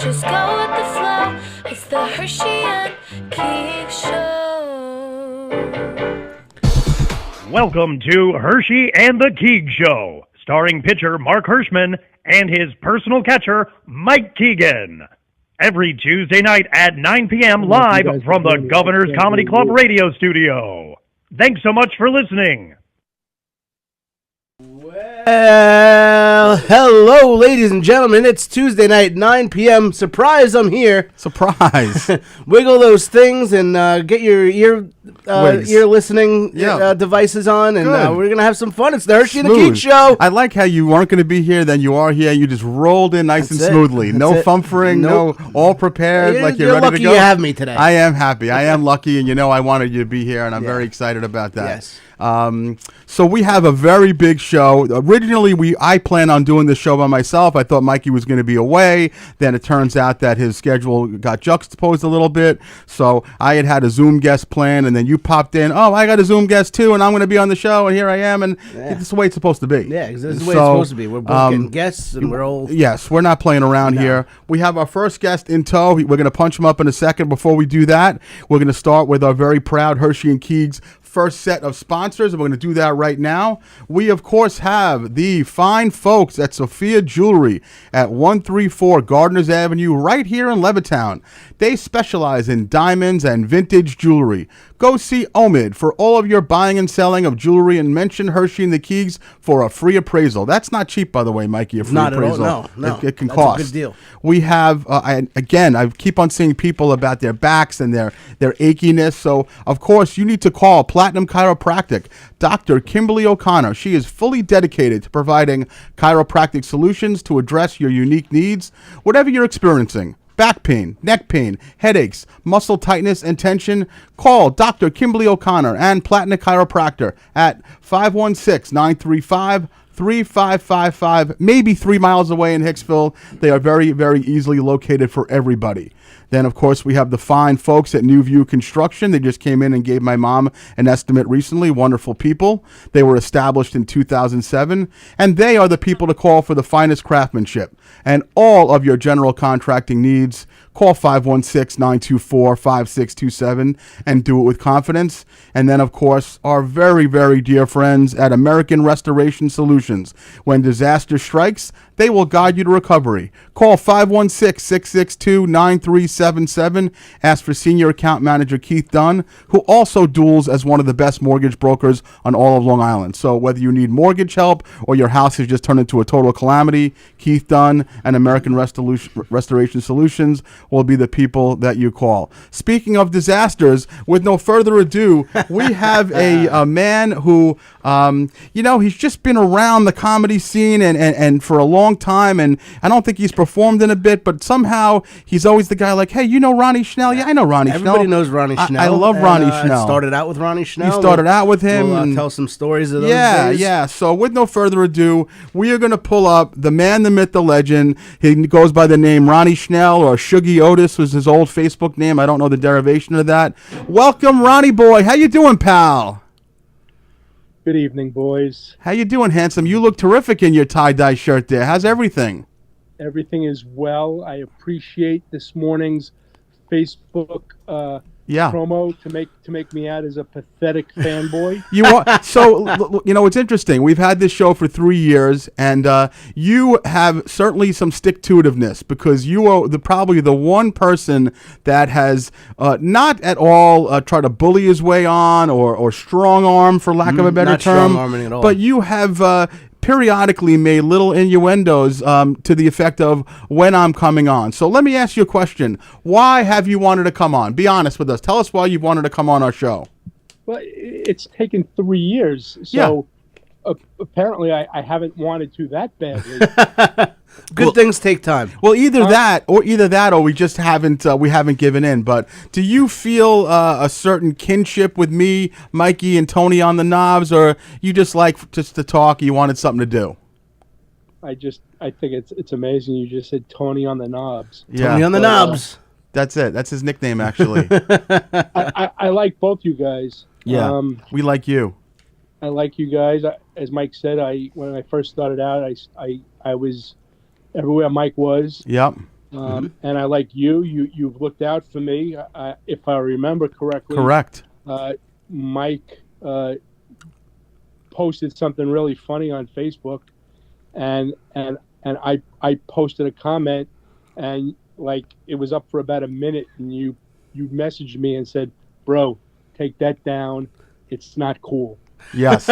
just go with the flow. It's the Hershey and Keegs Show. Welcome to Hershey and the Keegs Show, starring pitcher Mark Hirschman and his personal catcher, Mike Keegan. Every Tuesday night at 9 p.m. live from the Governor's Comedy Club radio studio. Thanks so much for listening. Well, hello, ladies and gentlemen. It's Tuesday night, 9 p.m. Surprise, I'm here. Surprise. Wiggle those things and get your ear listening devices on, and we're going to have some fun. It's the Hershey and the Keegs Show. I like how you weren't going to be here, then you are here. You just rolled in nice and smoothly. No fumfering, no all prepared, like you're ready to go. You're lucky you have me today. I am happy. I am lucky, and I wanted you to be here, and I'm very excited about that. Yes. So we have a very big show. Originally, I planned on doing the show by myself. I thought Mikey was going to be away. Then it turns out that his schedule got juxtaposed a little bit. So I had a Zoom guest plan, and then you popped in. Oh, I got a Zoom guest too, and I'm going to be on the show, and here I am. And this is the way it's supposed to be. Yeah, this is the way it's supposed to be. We're both getting guests, and we're all... Yes, we're not playing around here. We have our first guest in tow. We're going to punch him up in a second. Before we do that, we're going to start with our very proud Hershey and Keegs first set of sponsors, and we're going to do that right now. We, of course, have the fine folks at Sophia Jewelry at 134 Gardner's Avenue right here in Levittown. They specialize in diamonds and vintage jewelry. Go see Omid for all of your buying and selling of jewelry, and mention Hershey and the Keegs for a free appraisal. That's not cheap, by the way, Mikey, a free appraisal. Not at all, no. It can cost. That's a good deal. We have, I keep on seeing people about their backs and their achiness. So, of course, you need to call Platinum Chiropractic, Dr. Kimberly O'Connor. She is fully dedicated to providing chiropractic solutions to address your unique needs. Whatever you're experiencing, back pain, neck pain, headaches, muscle tightness and tension, call Dr. Kimberly O'Connor and Platinum Chiropractor at 516-935-3555, maybe 3 miles away in Hicksville. They are very, very easily located for everybody. Then, of course, we have the fine folks at New View Construction. They just came in and gave my mom an estimate recently. Wonderful people. They were established in 2007, and they are the people to call for the finest craftsmanship. And all of your general contracting needs, call 516-924-5627 and do it with confidence. And then, of course, our very, very dear friends at American Restoration Solutions. When disaster strikes, they will guide you to recovery. Call 516-662-9377. Ask for Senior Account Manager Keith Dunn, who also duels as one of the best mortgage brokers on all of Long Island. So whether you need mortgage help or your house has just turned into a total calamity, Keith Dunn and American Restoration Solutions will be the people that you call. Speaking of disasters, with no further ado, we have a man who, he's just been around the comedy scene and for a long time, and I don't think he's performed in a bit, but somehow he's always the guy like, hey, you know Ronnie Schnell? Yeah, I know Ronnie Schnell. Everybody knows Ronnie Schnell. I love Ronnie Schnell. Started out with Ronnie Schnell. You started out with him. We'll tell some stories of those days. Yeah. So with no further ado, we are going to pull up the man, the myth, the legend. He goes by the name Ronnie Schnell, or Shuggy Otis was his old Facebook name. I don't know the derivation of that. Welcome, Ronnie boy. How you doing, pal? Good evening, boys. How you doing, handsome? You look terrific in your tie-dye shirt there. How's everything? Everything is well. I appreciate this morning's Facebook promo to make me out as a pathetic fanboy. You are, so it's interesting. We've had this show for 3 years, and you have certainly some stick-to-itiveness, because you are probably the one person that has not at all tried to bully his way on or strong arm, for lack of a better term. Strong arming at all. But you have periodically made little innuendos to the effect of when I'm coming on. So let me ask you a question. Why have you wanted to come on? Be honest with us. Tell us why you've wanted to come on our show. Well, it's taken 3 years, so apparently I haven't wanted to that badly. Good things take time. Well, either that, or we just haven't given in. But do you feel a certain kinship with me, Mikey, and Tony on the knobs, or you just like just to talk? You wanted something to do? I think it's amazing. You just said Tony on the knobs. Yeah. Tony on the knobs. That's it. That's his nickname, actually. I like both you guys. Yeah. We like you. I like you guys. As Mike said, when I first started out, I was everywhere Mike was. Yep. And I like you've looked out for me. If I remember correctly. Correct. Mike posted something really funny on Facebook, and I posted a comment, and like it was up for about a minute, and you messaged me and said, "Bro, take that down. It's not cool." Yes.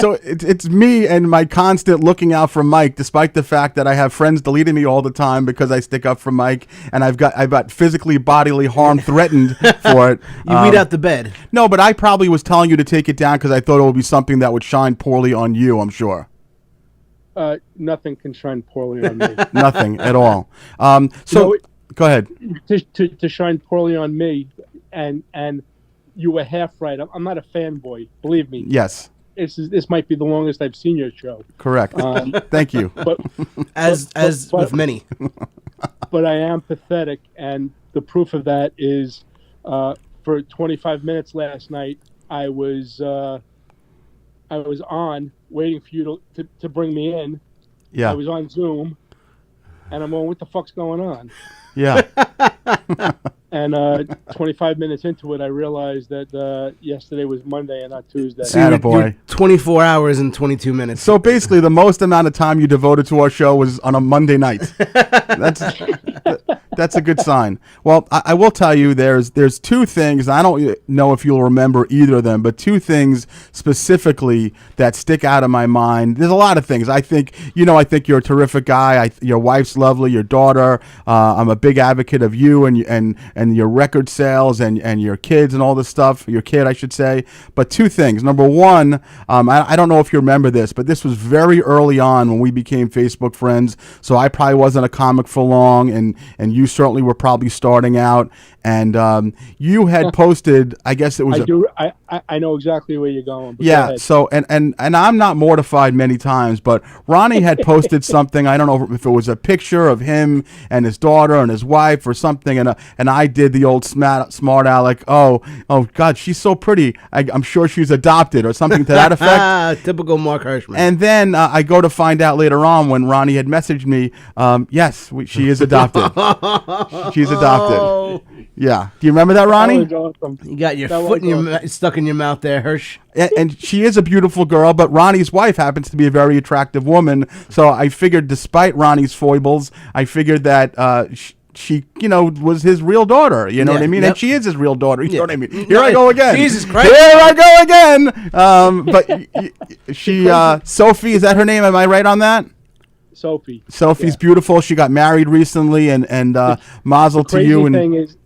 So it's me and my constant looking out for Mike, despite the fact that I have friends deleting me all the time because I stick up for Mike, and I've got physically bodily harm threatened for it. You weed out the bed. No, but I probably was telling you to take it down because I thought it would be something that would shine poorly on you, I'm sure. Nothing can shine poorly on me. Nothing at all. So go ahead. To shine poorly on me, and you were half right. I'm not a fanboy, believe me. Yes. This might be the longest I've seen your show. Correct. Thank you. But with many. But I am pathetic, and the proof of that is for 25 minutes last night, I was on waiting for you to bring me in. Yeah. I was on Zoom, and I'm going, what the fuck's going on? Yeah. And 25 minutes into it, I realized that yesterday was Monday and not Tuesday. Attaboy. 24 hours and 22 minutes. So basically, the most amount of time you devoted to our show was on a Monday night. That's a good sign. Well, I will tell you, there's two things. I don't know if you'll remember either of them, but two things specifically that stick out of my mind. There's a lot of things. I think you're a terrific guy. Your wife's lovely. Your daughter. I'm a big advocate of you and your record sales and your kids and all this stuff. Your kid, I should say. But two things. Number one, I don't know if you remember this, but this was very early on when we became Facebook friends. So I probably wasn't a comic for long, and you certainly were probably starting out. And you had posted, I guess it was. I know exactly where you're going. Yeah. So and I'm not mortified many times, but Ronnie had posted something. I don't know if it was a picture of him and his daughter and his wife or something, and I did the old smart aleck. Oh God, she's so pretty. I'm sure she's adopted or something to that effect. Typical Mark Hirschman. And then I go to find out later on when Ronnie had messaged me. Yes, she is adopted. She's adopted. Yeah. Do you remember that, Ronnie? That was awesome. You got your foot stuck in your mouth there, Hirsch. And she is a beautiful girl, but Ronnie's wife happens to be a very attractive woman. So I figured, despite Ronnie's foibles, I figured that she was his real daughter. You know what I mean? Yep. And she is his real daughter. You know what I mean? Here I go again. Jesus Christ. Here I go again. But she, Sophie, is that her name? Am I right on that? Sophie's beautiful. She got married recently, and mazel to you. And the crazy thing is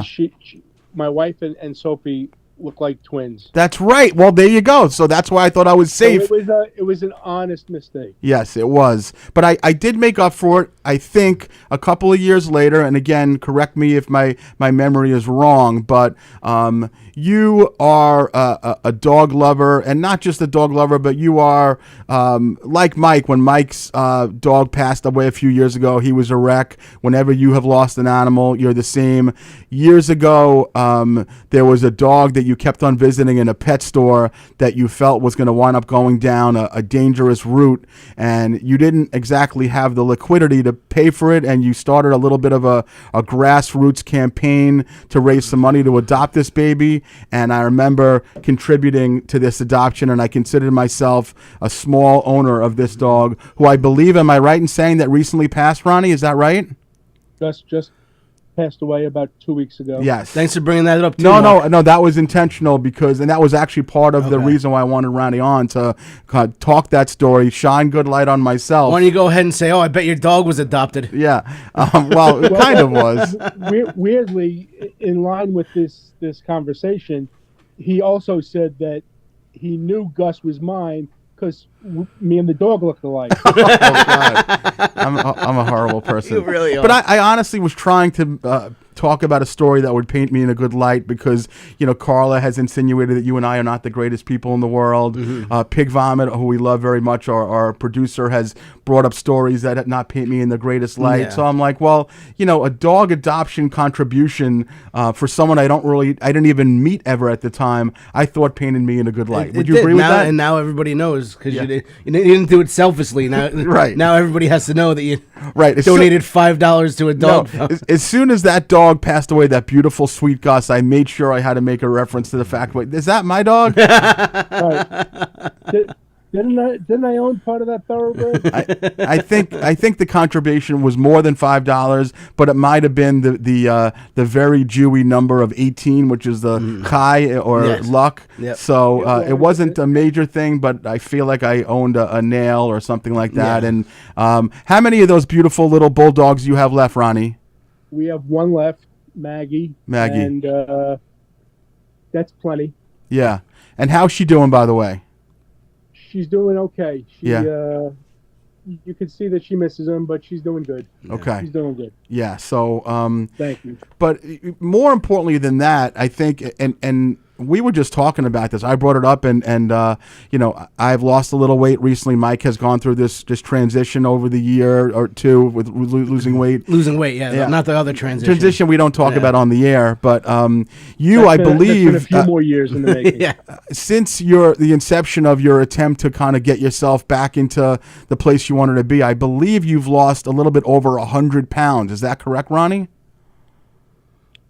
she, my wife and Sophie look like twins. That's right. Well, there you go. So that's why I thought I was safe. So it was an honest mistake. Yes, it was. But I did make up for it, I think, a couple of years later. And again, correct me if my memory is wrong. But you are a dog lover, and not just a dog lover, but you are like Mike. When Mike's dog passed away a few years ago, he was a wreck. Whenever you have lost an animal, you're the same. Years ago, there was a dog that you kept on visiting in a pet store that you felt was going to wind up going down a dangerous route, and you didn't exactly have the liquidity to pay for it, and you started a little bit of a grassroots campaign to raise some money to adopt this baby. And I remember contributing to this adoption, and I considered myself a small owner of this dog, who I believe, am I right in saying, that recently passed, Ronnie? Is that right? Just passed away about 2 weeks ago. Yes. Thanks for bringing that up too. No, that was intentional, and that was actually part of the reason why I wanted Ronnie on, to talk that story, shine good light on myself. Why don't you go ahead and say, I bet your dog was adopted. Yeah. Well, it kind of was. Weirdly, in line with this conversation, he also said that he knew Gus was mine because me and the dog look alike. Oh God, I'm a horrible person. You really are. But I honestly was trying to talk about a story that would paint me in a good light because, Carla has insinuated that you and I are not the greatest people in the world. Pig Vomit, who we love very much, our producer, has brought up stories that not paint me in the greatest light. Yeah. So I'm like, well, a dog adoption contribution for someone I didn't even meet ever at the time, I thought painted me in a good light. Would you agree with that? And now everybody knows because you didn't do it selfishly. Now, right. Now everybody has to know that you right. donated $5 to a dog. No, as soon as that dog passed away, that beautiful, sweet Gus, I made sure I had to make a reference to the fact, wait, is that my dog? Right. Didn't I own part of that thoroughbred? I think the contribution was more than $5, but it might have been the very Jewy number of 18, which is the Chai or luck. Yep. So it wasn't a major thing, but I feel like I owned a nail or something like that. Yeah. And how many of those beautiful little bulldogs do you have left, Ronnie? We have one left, Maggie. And that's plenty. Yeah. And how's she doing, by the way? She's doing okay. Yeah. You can see that she misses him, but she's doing good. Okay. She's doing good. Yeah. So. Thank you. But more importantly than that, I think, and we were just talking about this. I brought it up, and I've lost a little weight recently. Mike has gone through this transition over the year or two with losing weight. Losing weight, yeah. Not the other transition. Transition we don't talk about on the air, but I That's believe been a few more years in the making. Yeah. Since the inception of your attempt to kind of get yourself back into the place you wanted to be, I believe you've lost a little bit over 100 pounds. Is that correct, Ronnie?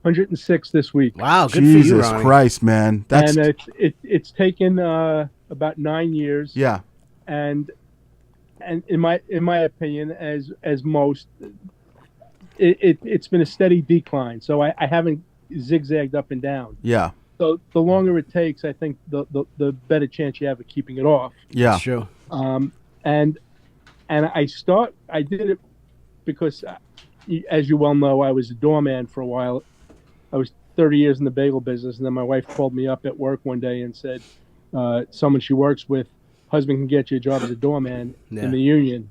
106 this week. Wow, good Jesus for you, Ronnie. Christ, man. That's and it's taken about 9 years. Yeah. And in my opinion, as most, it's been a steady decline. So I haven't zigzagged up and down. Yeah. So the longer it takes, I think the better chance you have of keeping it off. Yeah. That's true. And I did it because, as you well know, I was a doorman for a while. I was 30 years in the bagel business, and then my wife called me up at work one day and said, someone she works with, husband can get you a job as a doorman in the union.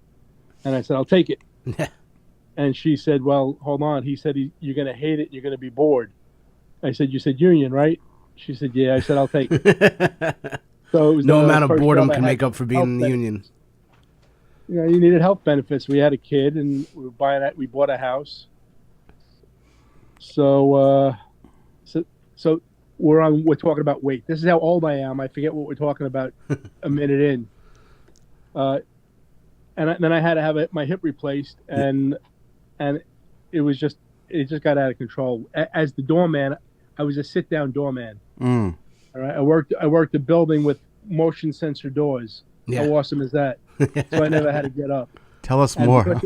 And I said, I'll take it. And she said, well, hold on. He said, you're going to hate it. You're going to be bored. I said, you said union, right? She said, yeah. I said, I'll take it. So it was no amount of boredom can make up for being in the union. You needed health benefits. We had a kid, and we bought a house. So we're talking about weight. This is how old I am. I forget what we're talking about a minute in. And then I had to have my hip replaced, and it just got out of control. As the doorman, I was a sit-down doorman. All right, I worked a building with motion sensor doors. Yeah. How awesome is that? So I never had to get up. Tell us more.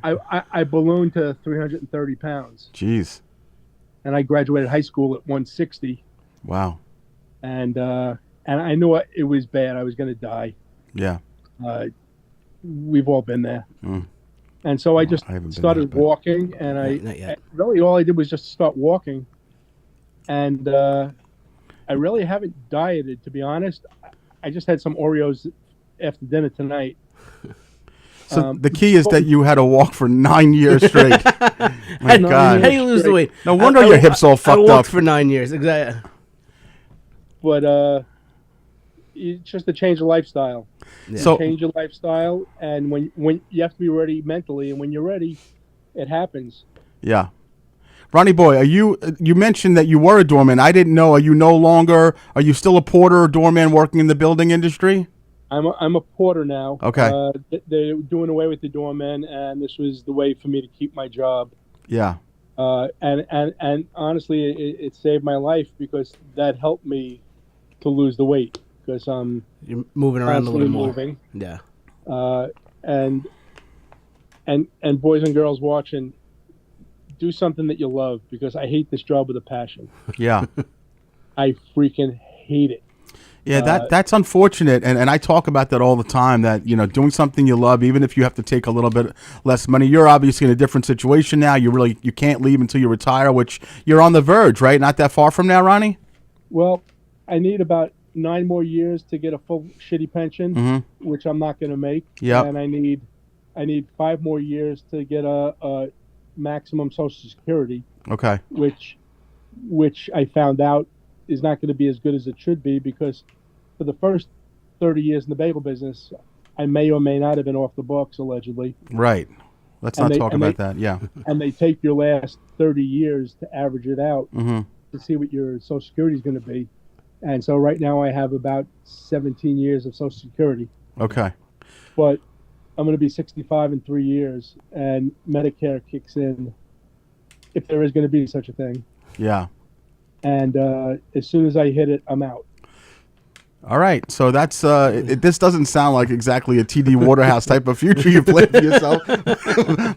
I ballooned to 330 pounds. Jeez. And I graduated high school at 160. Wow. And I knew it was bad. I was going to die. Yeah. We've all been there. And so I just started walking, and I really all I did was just start walking. And I really haven't dieted, to be honest. I just had some Oreos after dinner tonight. So the key is that you had to walk for 9 years straight. My God. How do you lose the weight? No wonder your hips all fucked I walked up. for 9 years. Exactly. But it's just a change of lifestyle. Yeah. So change your lifestyle, and when you have to be ready mentally, and when you're ready, it happens. Yeah. Ronnie boy, you mentioned that you were a doorman. I didn't know. Are you no longer? Are you still a porter or doorman working in the building industry? I'm a porter now. Okay. They're doing away with the doorman, and this was the way for me to keep my job. Yeah. And honestly, it saved my life because that helped me to lose the weight because you're moving around a little more. Moving. Yeah. And boys and girls watching, do something that you love because I hate this job with a passion. Yeah. I freaking hate it. Yeah, that's unfortunate, and I talk about that all the time, that, doing something you love, even if you have to take a little bit less money. You're obviously in a different situation now. You can't leave until you retire, which you're on the verge, right? Not that far from now, Ronnie? Well, I need about 9 more years to get a full shitty pension, which I'm not going to make. Yeah. And I need 5 more years to get a maximum Social Security. Okay. Which I found out is not going to be as good as it should be, because for the first 30 years in the bagel business, I may or may not have been off the books, allegedly. Right. Let's not talk about that. Yeah. And they take your last 30 years to average it out Mm-hmm. to see what your Social Security is going to be. And so right now I have about 17 years of Social Security. Okay. But I'm going to be 65 in 3 years, and Medicare kicks in, if there is going to be such a thing. Yeah. And as soon as I hit it, I'm out. All right, so that's this doesn't sound like exactly a TD Waterhouse type of future you planned for yourself,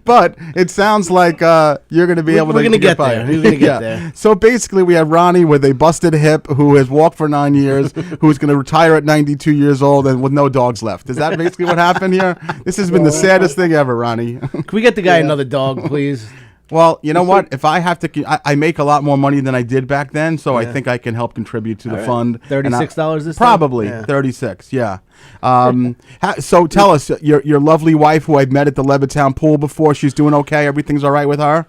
but it sounds like you're going to be able to. We're going to get there. We're going to get there. So basically, we have Ronnie with a busted hip who has walked for 9 years, who's going to retire at 92 years old and with no dogs left. Is that basically what happened here? This has been the saddest thing ever, Ronnie. Can we get the guy another dog, please? Well, you know what? If I have to, I make a lot more money than I did back then, so I think I can help contribute to the fund. $36 this time? Probably 36. Yeah. So tell us, your lovely wife, who I've met at the Levittown pool before, she's doing okay. Everything's all right with her.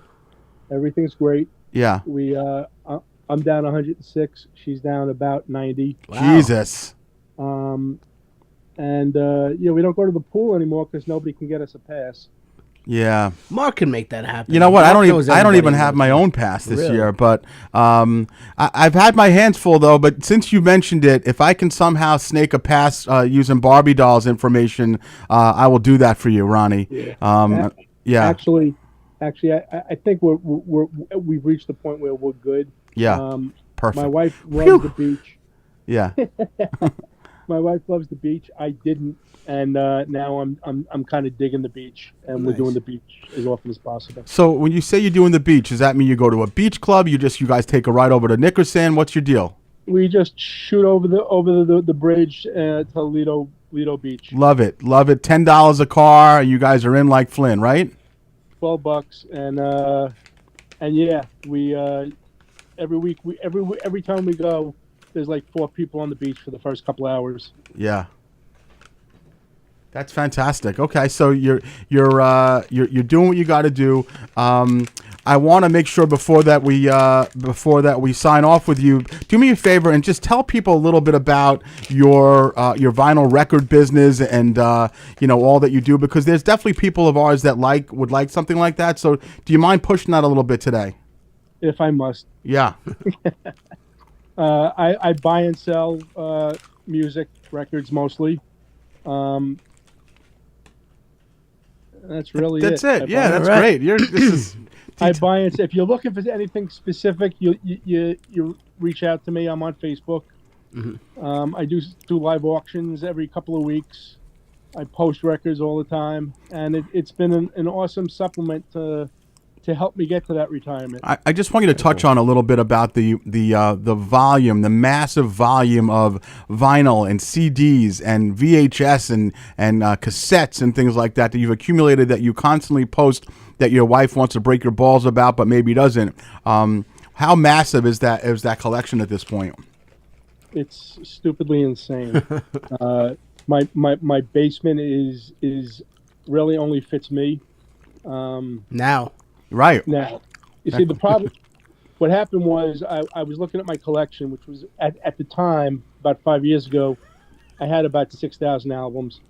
Everything's great. Yeah. I'm down 106. She's down about 90. Wow. Jesus. We don't go to the pool anymore because nobody can get us a pass. Yeah, Mark can make that happen. You know what? I don't even have my own pass this year, but I've had my hands full though. But since you mentioned it, if I can somehow snake a pass using Barbie dolls information, I will do that for you, Ronnie. Yeah. Actually, I think we've reached the point where we're good. Yeah. Perfect. My wife loves the beach. Yeah. My wife loves the beach. I didn't. And now I'm kind of digging the beach, and we're doing the beach as often as possible. So when you say you're doing the beach, does that mean you go to a beach club? You guys take a ride over to Nickerson? What's your deal? We just shoot over the bridge to Lido Beach. Love it. $10 a car. You guys are in like Flynn, right? $12, and yeah, we every week every time we go, there's like 4 people on the beach for the first couple hours. Yeah. That's fantastic. Okay, so you're doing what you got to do. I want to make sure before that we sign off with you, do me a favor and just tell people a little bit about your vinyl record business and all that you do, because there's definitely people of ours that would like something like that. So do you mind pushing that a little bit today? If I must. Yeah. I buy and sell music records mostly. That's really That's it. Yeah, that's great. I buy and sell. If you're looking for anything specific, you reach out to me. I'm on Facebook. Mm-hmm. I do live auctions every couple of weeks. I post records all the time, and it's been an awesome supplement to help me get to that retirement. I just want you to touch on a little bit about the volume, the massive volume of vinyl and CDs and VHS and cassettes and things like that you've accumulated, that you constantly post, that your wife wants to break your balls about but maybe doesn't. How massive is that collection at this point? It's stupidly insane. My basement is really only fits me. Now. Right. Now, you see, the problem, what happened was I was looking at my collection, which was at the time, about 5 years ago, I had about 6,000 albums.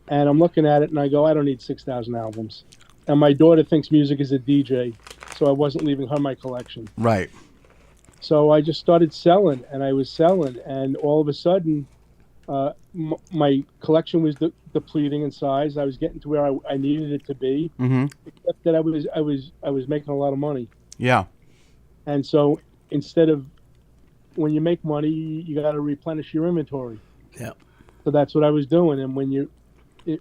And I'm looking at it and I go, I don't need 6,000 albums. And my daughter thinks music is a DJ, so I wasn't leaving her my collection. Right. So I just started selling, and I was selling, and all of a sudden, my collection was depleting in size. I was getting to where I needed it to be, except that I was making a lot of money. Yeah. And so instead of, when you make money, you got to replenish your inventory. Yeah. So that's what I was doing. And when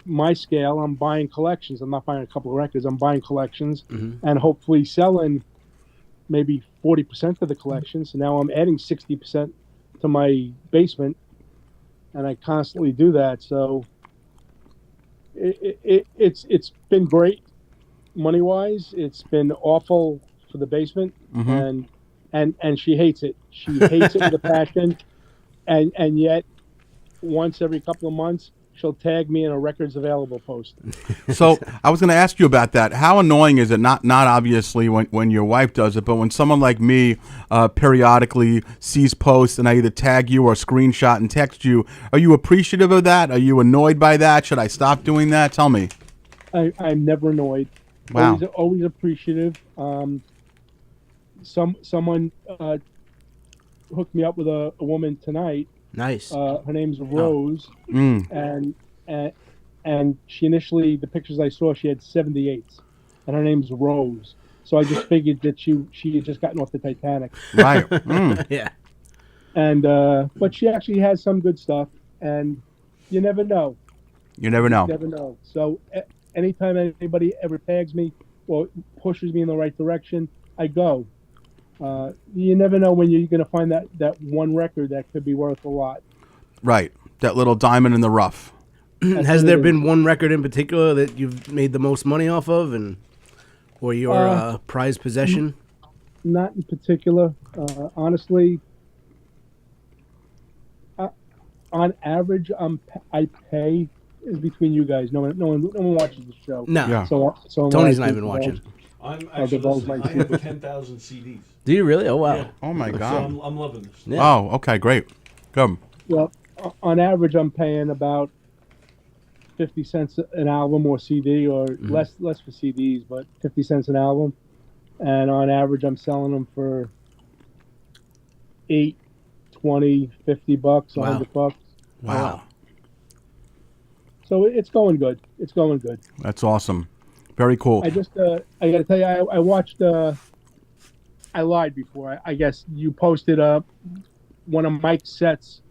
my scale, I'm buying collections. I'm not buying a couple of records. I'm buying collections and hopefully selling maybe 40% of the collection. So now I'm adding 60% to my basement. And I constantly do that, so it's been great money wise. It's been awful for the basement, and she hates it. She hates it with a passion, and yet once every couple of months she'll tag me in a records available post. So I was going to ask you about that. How annoying is it? Not obviously when your wife does it, but when someone like me periodically sees posts and I either tag you or screenshot and text you, are you appreciative of that? Are you annoyed by that? Should I stop doing that? Tell me. I'm never annoyed. Wow. Always appreciative. Someone hooked me up with a woman tonight. Nice. Her name's Rose, Mm. and she initially, the pictures I saw, she had 78s, and her name's Rose. So I just figured that she had just gotten off the Titanic. Right. Mm. Yeah. And but she actually has some good stuff, and you never know. You never know. You never know. So anytime anybody ever tags me or pushes me in the right direction, I go. You never know when you're going to find that one record that could be worth a lot. Right. That little diamond in the rough. Has there been one record in particular that you've made the most money off of, or your prized possession? Not in particular. Honestly, on average, I pay is between you guys. No one watches the show. No. Yeah. So Tony's not even watching. I'm actually listening. I have 10,000 CDs. Do you really? Oh, wow. Yeah. Oh, my So God. I'm loving this. Yeah. Oh, okay, great. Good. Well, on average, I'm paying about 50 cents an album or CD, or less for CDs, but 50 cents an album. And on average, I'm selling them for $8, $20, $50, $100. Wow. So it's going good. It's going good. That's awesome. Very cool. I just, I got to tell you, I watched, I lied before. I guess you posted one of Mike's sets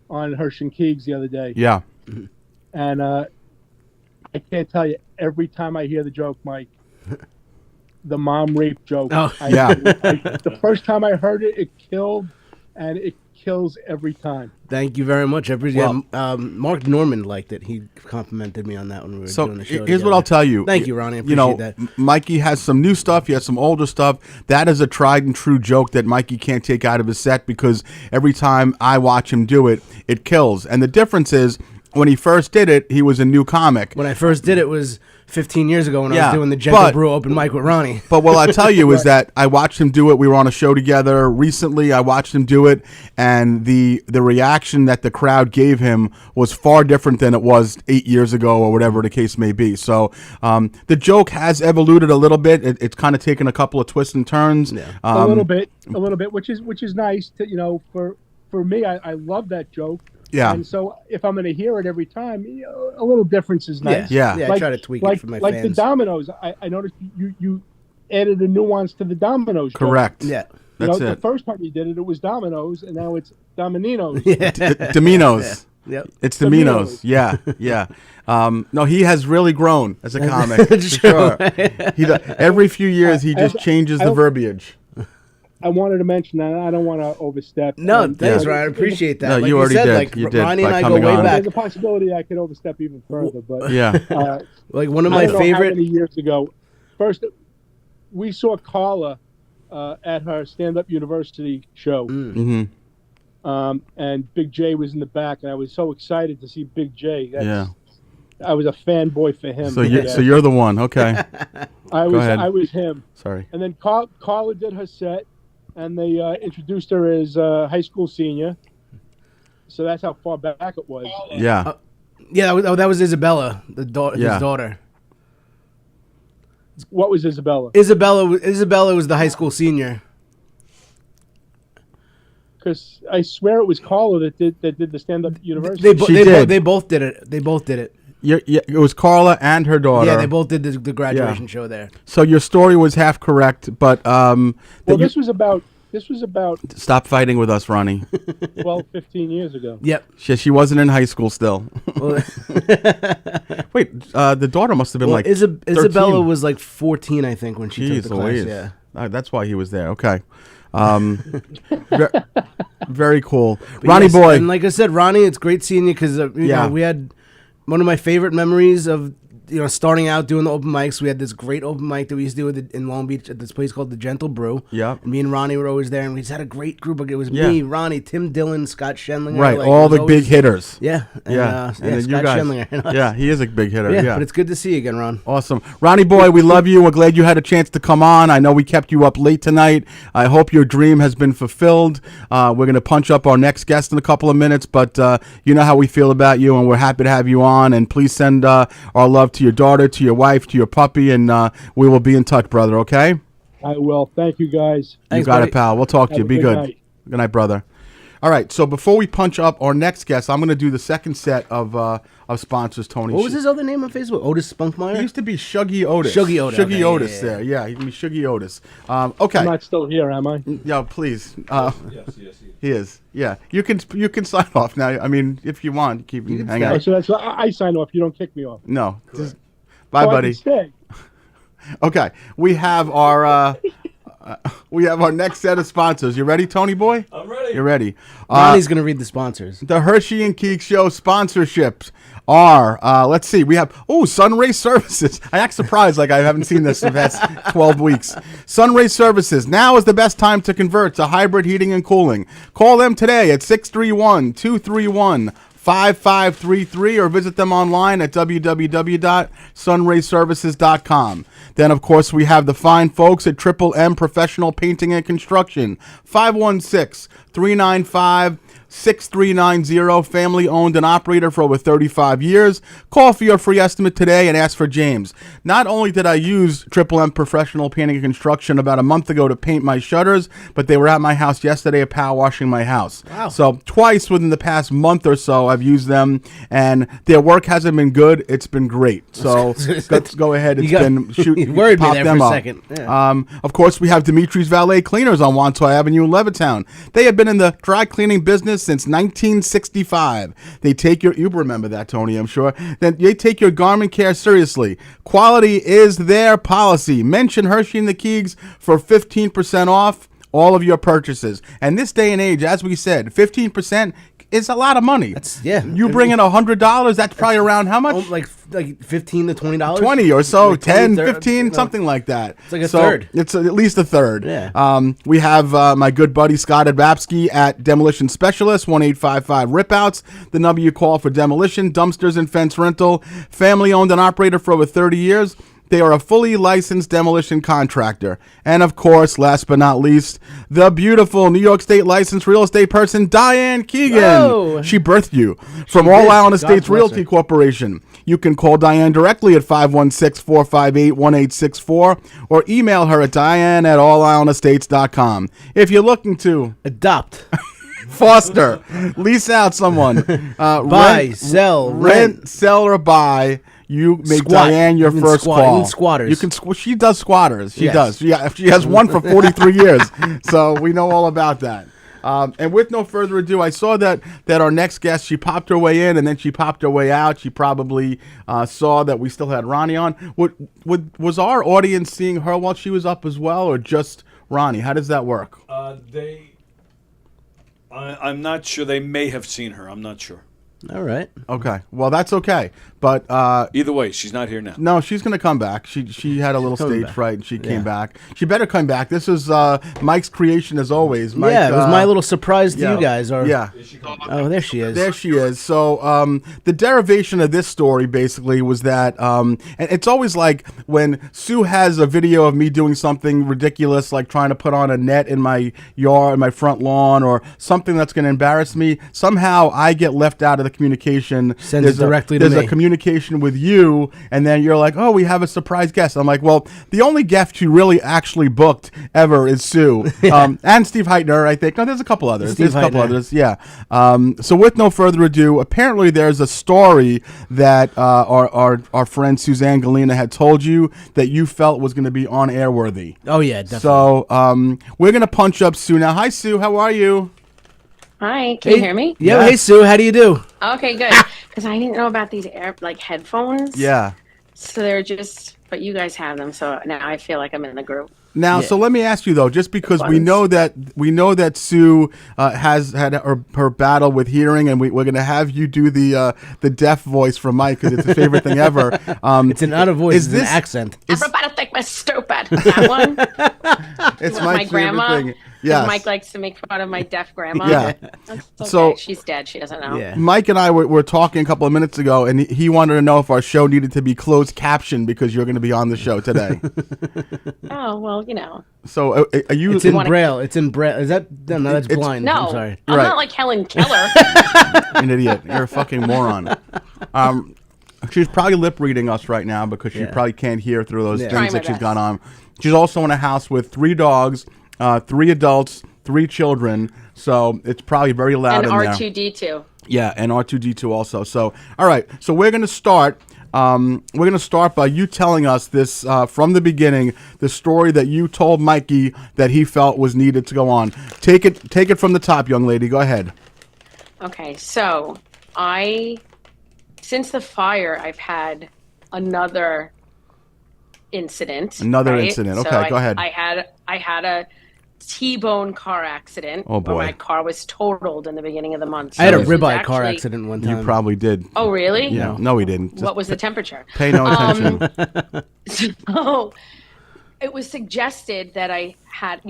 on Herschy and Keegs the other day. Yeah. And I can't tell you, every time I hear the joke, Mike, the mom rape joke. Oh. The first time I heard it, it killed, and it kills every time. Thank you very much. I appreciate it. Mark Norman liked it. He complimented me on that when we were doing the show here's together. what I'll tell you. Thank you, Ronnie. I appreciate that. Mikey has some new stuff. He has some older stuff. That is a tried and true joke that Mikey can't take out of his set because every time I watch him do it, it kills. And the difference is, when he first did it, he was a new comic. When I first did it was 15 years ago when I was doing the Gentle Brew open mic with Ronnie. But what I tell you is that I watched him do it. We were on a show together recently. I watched him do it, and the reaction that the crowd gave him was far different than it was 8 years ago or whatever the case may be. So the joke has evolved a little bit. It's kind of taken a couple of twists and turns. Yeah. A little bit, which is nice to, for me. I love that joke. Yeah. And so if I'm going to hear it every time, a little difference is nice. Yeah. I try to tweak it for my like fans. the dominoes. I noticed you added a nuance to the dominoes joke. Correct. Yeah. That's The it. first time you did it, it was dominoes, and now it's domininos. Dominoes. Yep. It's Dominoes. Yeah. No, he has really grown as a comic. For sure. Every few years, he just changes the verbiage. I wanted to mention that. I don't want to overstep. No, thanks, Ryan. I appreciate that. No, like you already said, did. Like, You did Ronnie by and I go coming way on. back. There's a possibility I could overstep even further, but Yeah. Like one of I my don't know favorite. how many years ago. First, we saw Carla at her stand-up university show, Mm-hmm. and Big J was in the back, and I was so excited to see Big J. Yeah. I was a fanboy for him. So you're the one. Okay. I was him. Sorry. And then Carla did her set, and they introduced her as a high school senior. So that's how far back it was. Yeah. Yeah, that was Isabella, his daughter. What was Isabella? Isabella was the high school senior. Because I swear it was Carla that did the stand-up university. They both did it. They both did it. Yeah, it was Carla and her daughter. Yeah, they both did the graduation show there. So your story was half correct, but this was about stop fighting with us, Ronnie. 12, 15 years ago. Yep. She wasn't in high school still. Well, Wait, the daughter must have been like Isabella 13. was like 14, I think, when she took the class. Louise. Yeah. That's why he was there. Okay. Very cool. But Ronnie yes, boy. and like I said, Ronnie, it's great seeing you because we had one of my favorite memories of starting out doing the open mics. We had this great open mic that we used to do in Long Beach at this place called the Gentle Brew. Yeah. And me and Ronnie were always there, and we just had a great group. It was me, Ronnie, Tim Dillon, Scott Schendlinger. Right, all the big hitters. Yeah. And then Scott Schendlinger. Yeah, he is a big hitter. Yeah, but it's good to see you again, Ron. Awesome. Ronnie boy, we love you. We're glad you had a chance to come on. I know we kept you up late tonight. I hope your dream has been fulfilled. We're going to punch up our next guest in a couple of minutes, but you know how we feel about you, and we're happy to have you on. And please send our love to your daughter, to your wife, to your puppy, and we will be in touch, brother, okay? I will. Thank you, guys. Thanks, you got buddy. It, pal. We'll talk to you. Be good. Night. Good night, brother. All right, so before we punch up our next guest, I'm going to do the second set of sponsors, Tony. What was his other name on Facebook? Otis Spunkmeyer? He used to be Shuggy Otis. Shuggy Otis. Shuggy Otis there. Yeah, he can be Shuggy Otis. Okay. I'm not still here, am I? Yeah, please. Yes. He is. Yeah. You can sign off now. I mean, if you want, keep hang out. So that's I sign off. You don't kick me off. No. Just, bye, buddy. Okay. We have our next set of sponsors. You ready, Tony boy? I'm ready. You're ready. Ronnie's going to read the sponsors. The Hershey and Keegs Show sponsorships are, let's see, we have, Sunray Services. I act surprised like I haven't seen this in the past 12 weeks. Sunray Services. Now is the best time to convert to hybrid heating and cooling. Call them today at 631-231-5533 or visit them online at www.sunrayservices.com. Then, of course, we have the fine folks at Triple M Professional Painting and Construction, 516-395-6390, family owned and operator for over 35 years. Call for your free estimate today and ask for James. Not only did I use Triple M Professional Painting and Construction about a month ago to paint my shutters, but they were at my house yesterday power washing my house. Wow. So twice within the past month or so I've used them, and their work hasn't been good. It's been great. So let's go ahead. You worried me there for a second. Yeah. Of course, we have Dimitri's Valet Cleaners on Wantoy Avenue in Levittown. They have been in the dry cleaning business since 1965. They take you remember that, Tony, I'm sure. Then they take your garment care seriously. Quality is their policy. Mention Hershey and the Keegs for 15% off all of your purchases. And this day and age, as we said, 15% is a lot of money. You bring in $100, that's probably around how much? Like $15 to $20? 20 or so, like 10, 15, something like that. It's like a third. It's at least a third. Yeah. We have my good buddy Scott Adbapsky at Demolition Specialist, 1-855 Ripouts. The number you call for demolition, dumpsters, and fence rental. Family owned and operated for over 30 years. They are a fully licensed demolition contractor. And, of course, last but not least, the beautiful New York State licensed real estate person, Diane Keegan. Whoa. She birthed you from All Island Estates Realty Corporation. You can call Diane directly at 516-458-1864 or email her at diane@allislandestates.com. If you're looking to adopt, foster, lease out someone, buy, rent, sell, or buy, you make Diane your first call. Even squatters. You can. She does squatters. She does. She has one for 43 years. So we know all about that. And with no further ado, I saw that our next guest, she popped her way in and then she popped her way out. She probably saw that we still had Ronnie on. Was our audience seeing her while she was up as well, or just Ronnie? How does that work? I'm not sure. They may have seen her. I'm not sure. All right. Okay. Well, that's okay. But either way, she's not here now. No, she's going to come back. She had a little stage fright and she came back. She better come back. This is Mike's creation as always. Mike, it was my little surprise to you guys. Oh, there she is. There she is. So the derivation of this story basically was that, and it's always like when Sue has a video of me doing something ridiculous, like trying to put on a net in my yard, my front lawn, or something that's going to embarrass me, somehow I get left out of the communication. Send it directly to me. There's a communication with you, and then you're like, oh, we have a surprise guest. I'm like, well, the only guest you really actually booked ever is Sue. And Steve Heitner, I think. No, there's a couple others. Yeah. So with no further ado, apparently there's a story that our friend Suzanne Galena had told you that you felt was going to be on air worthy. Oh, yeah, definitely. So we're going to punch up Sue now. Hi, Sue. How are you? Hi, can you hear me? Yeah. Hey, Sue, how do you do? Okay, good. Because I didn't know about these headphones. Yeah. So they're just but you guys have them, so now I feel like I'm in the group. Now, so let me ask you though, just because we know that Sue has had her battle with hearing, and we're going to have you do the deaf voice from Mike because it's a favorite thing ever. It's not a voice; it's an accent. Everybody think we're stupid. That one. It's my grandma. Thing. Yes. Mike likes to make fun of my deaf grandma. Yeah. That's okay. So she's dead. She doesn't know. Yeah. Mike and I were talking a couple of minutes ago, and he wanted to know if our show needed to be closed captioned because you're going to be on the show today. Oh well, you know. So are you? It's in Braille. It's in Braille. Is that no? That's blind. No, I'm sorry. I'm Right. not like Helen Keller. An idiot. You're a fucking moron. She's probably lip reading us right now because she probably can't hear through those Yeah. things Try my that she's best. got on. She's also in a house with 3 dogs, 3 adults, 3 children. So it's probably very loud And in there. R2D2. Yeah, and R2D2 also. So, all right. So we're going to start. We're going to start by you telling us this from the beginning, the story that you told Mikey that he felt was needed to go on. Take it from the top, young lady. Go ahead. Okay, so since the fire, I've had another incident. Another right? incident. So Okay, go ahead. I had a T-bone car accident. Oh, boy. Where my car was totaled in the beginning of the month. I had a So it was ribeye car actually- accident one time. You probably did. Oh, really? Yeah. No, he didn't. Just What was the temperature? pay no attention. So it was suggested that I had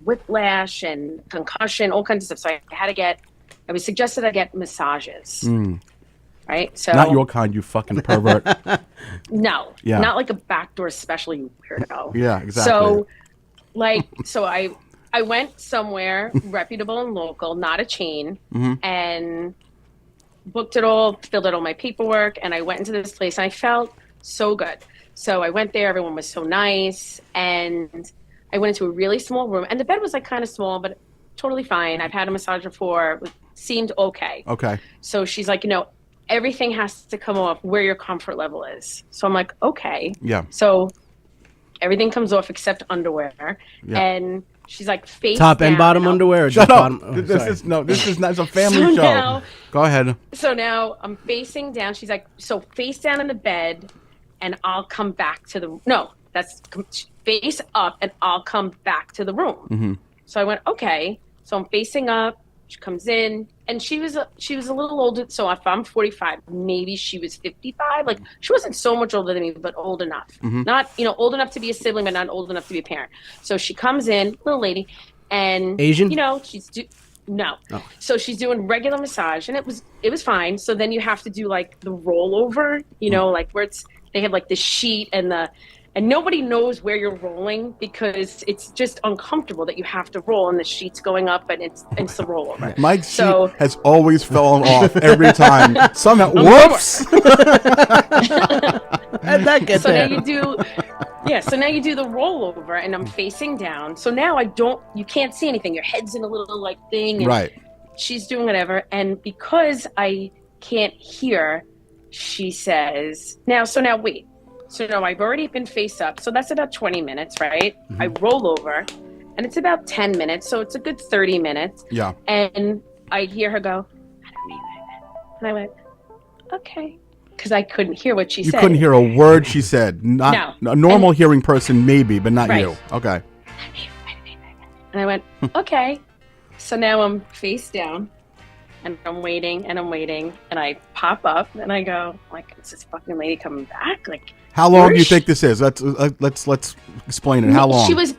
whiplash and concussion, all kinds of stuff. So I was suggested I get massages. Right? So Not your kind, you fucking pervert. No. Yeah. Not like a backdoor special, you weirdo. Yeah, exactly. So I went somewhere reputable and local, not a chain, and booked it all, filled out all my paperwork, and I went into this place and I felt so good. So I went there, everyone was so nice, and I went into a really small room, and the bed was like kind of small, but totally fine. I've had a massage before, it seemed okay. Okay. So she's like, everything has to come off where your comfort level is. So I'm like, okay. Yeah. So everything comes off except underwear. Yeah. And she's like, face Top down. and bottom underwear. Or Shut just up. bottom? Oh, This sorry. is not. It's a family So show. now- Go ahead. So now I'm facing down. She's like, so face down in the bed and I'll come back to the, no, that's face up and I'll come back to the room. So I went, okay. So I'm facing up. She comes in, and she was a little older. So if I'm 45, maybe she was 55. Like she wasn't so much older than me, but old enough. Not old enough to be a sibling, but not old enough to be a parent. So she comes in, little lady, and Asian? No. Oh. So she's doing regular massage, and it was fine. So then you have to do like the rollover, like where they have like the sheet and nobody knows where you're rolling because it's just uncomfortable that you have to roll and the sheet's going up and it's the rollover. Mike's So- sheet has always fallen off every time. Somehow, whoops. How'd that get So there? now you do, so now you do the rollover and I'm facing down. So now you can't see anything. Your head's in a little like thing. And Right. she's doing whatever. And because I can't hear, she says, now wait. So now I've already been face up. So that's about 20 minutes, right? I roll over and it's about 10 minutes. So it's a good 30 minutes. Yeah. And I hear her go, and I went, okay. Because I couldn't hear what she You said. couldn't hear a word she said. Not No. a normal hearing person, maybe, but not Right. you. Okay. And I went, okay. So now I'm face down and I'm waiting and I pop up and I go, like, is this fucking lady coming back? Like, How long do you Hershey- think this is? Let's explain it. How long? She was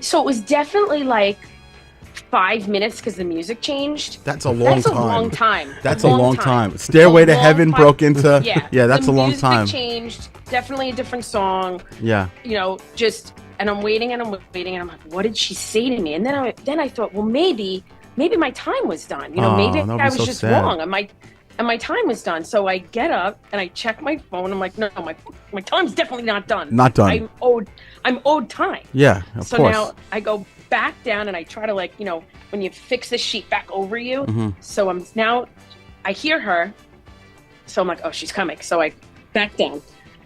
so it was definitely like 5 minutes because the music changed. That's a long That's time. a long time. That's a long time. Stairway to long Heaven time. broke into. Yeah, that's the a long music time. Changed. Definitely a different song. Yeah. And I'm waiting and I'm waiting and I'm like, what did she say to me? And then I thought, well, maybe my time was done. Oh, Maybe that would I be was so just sad. wrong. And my time was done. So I get up and I check my phone. I'm like, no, my time's definitely not done. Not done. I'm owed time. Yeah, of So course. now I go back down and I try to when you fix the sheet back over you. Mm-hmm. So I hear her. So I'm like, oh, she's coming. So I back down.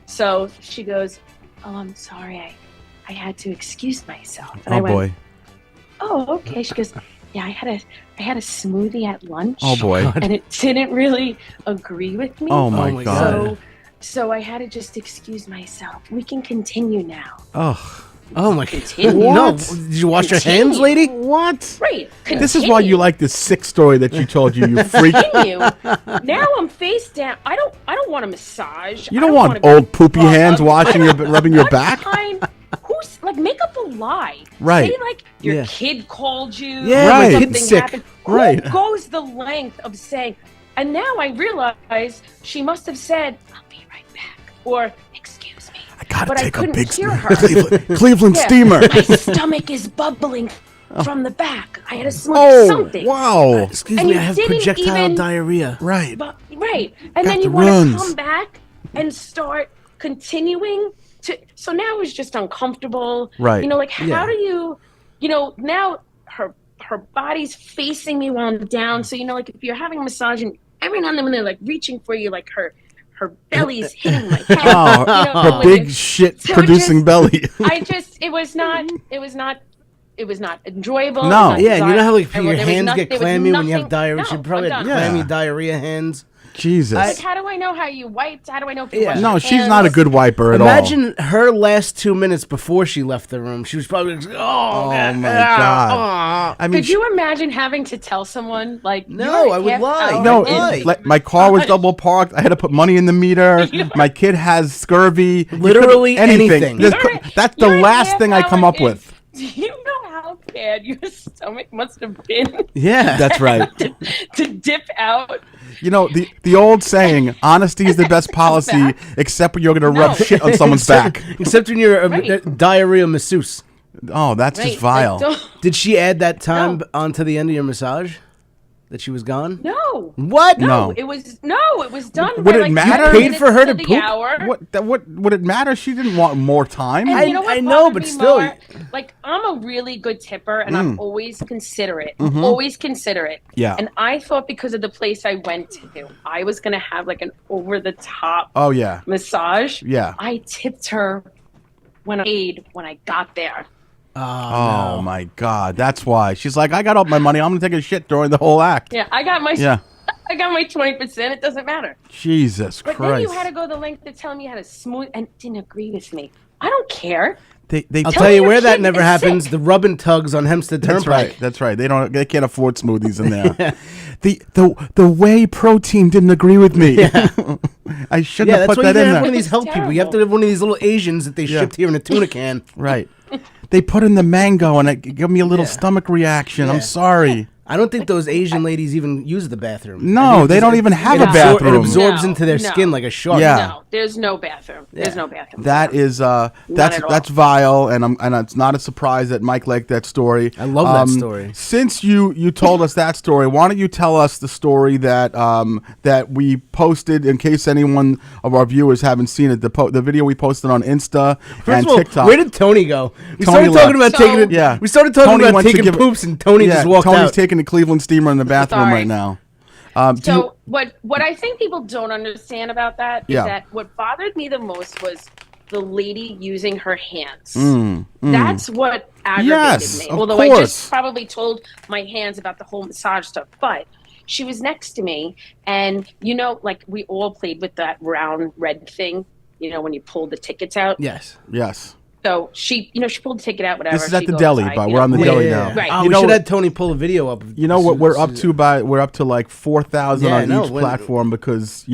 So she goes, oh, I'm sorry. I had to excuse myself. And I went, boy. oh, okay. She goes, yeah, I had a smoothie at lunch. Oh boy. And it didn't really agree with me. Oh my my god. So So I had to just excuse myself. We can continue now. Oh my god! Continue. No, did you wash your hands, lady? What? Right. Continue. This is why you like this sick story that you told you freak. Continue. Now I'm face down. I don't want a massage. You don't want old poopy hands washing your, rubbing your back. Who's like, make up a lie? Right. Say like your kid called you. Yeah, right. my Something kid's sick. happened. Right. Who goes the length of saying? And now I realize she must have said, "I'll be right back," or "Excuse me." I gotta but take I couldn't a big hear her. Cleveland Yeah. steamer. My stomach is bubbling from the back. I had to smoke Oh, something. wow. Excuse And me, you I have didn't projectile even- diarrhea. Right. Right. And Got then the you want runs. to come back and start continuing to. So now it's just uncomfortable. Right. You know, like how Yeah. do you, now her body's facing me while I'm down. So, like if you're having a massage and every now and then when they're like reaching for you, like her belly's hitting my head. Oh, her like big it- shit so producing belly. it was not enjoyable. No. It was not Yeah, and you know how like desirable. your There was hands no- get there was clammy when you have nothing- diarrhea. No, She probably I'm had done. clammy Yeah. diarrhea hands. Jesus. Like, how do I know how you wiped? How do I know if you Yeah. washed No, your she's not a hands? good wiper at all. Imagine her last 2 minutes before she left the room. She was probably like, Oh my God. I mean, Could you imagine having to tell someone like? No, you're I would half lie. hour no, Why? like my car was double parked. I had to put money in the meter. My kid has scurvy. You Literally couldn't- anything. That's the You're last half thing I come hour up in. with. Do you know how bad your stomach must have been yeah. That's right. to dip out? You know, the old saying, honesty is the best policy, Back? except when you're going to No. rub shit on someone's back. Except when you're a Right. diarrhea masseuse. Oh, that's Right, just vile. like, don't- Did she add that time No. onto the end of your massage? That she was gone? No. What? No. It was done. Would by, it like, matter? 10 You paid for her minutes to the poop? hour. What would it matter? She didn't want more time. And you know what I know, bothered but me still- more? Like, I'm a really good tipper, and I'm always considerate. Always considerate. Yeah. And I thought because of the place I went to, I was going to have like an over-the-top Oh yeah, massage. yeah. I tipped her when I got there. Oh my God, that's why she's like, I got all my money. I'm gonna take a shit during the whole act. Yeah, I got my Yeah. I got my 20%. It doesn't matter. Jesus But Christ. then you had to go the length to tell me how to smooth and didn't agree with me. I don't care. They I'll Tell tell me you your where that kid never is happens. sick. The rub and tugs on Hempstead That's Turnpike. right. That's right. They can't afford smoothies in there. The whey protein didn't agree with me. I shouldn't Yeah, have that's put why you that in have there. one of these It's health people. You have to terrible. have one of these little Asians that they shipped here in a tuna can. Right. They put in the mango and it gave me a little Yeah. stomach reaction. Yeah. I'm sorry. I don't think those Asian ladies even use the bathroom. No, I think they don't it- even have it a bathroom. It absorbs No, into their no. skin like a shark. Yeah. No, there's no bathroom. There's no bathroom. That is at all. that's vile, and it's not a surprise that Mike liked that story. I love that story. Since you told us that story, why don't you tell us the story that that we posted in case anyone of our viewers haven't seen it? The video we posted on Insta First and of all, TikTok. where did Tony go? We Tony started talking left. about taking it. Yeah. We started talking Tony about went to taking give- poops, and Tony just walked Tony's out. taking the Cleveland steamer in the bathroom Sorry. right now. Do So you- what I think people don't understand about that is Yeah. that what bothered me the most was the lady using her hands. Mm, That's what aggravated Yes, me. of Although I course. just probably told my hands about the whole massage stuff, but she was next to me, and like we all played with that round red thing. When you pull the tickets out. Yes. yes. So she pulled the ticket out. Whatever. This is at She the goes deli, outside, but we're on the Yeah, deli yeah, now. yeah. Right. Oh, You we know should what- have Tony pull a video up. You know what we're up to we're up to like 4,000 Yeah, I on know. each When- platform because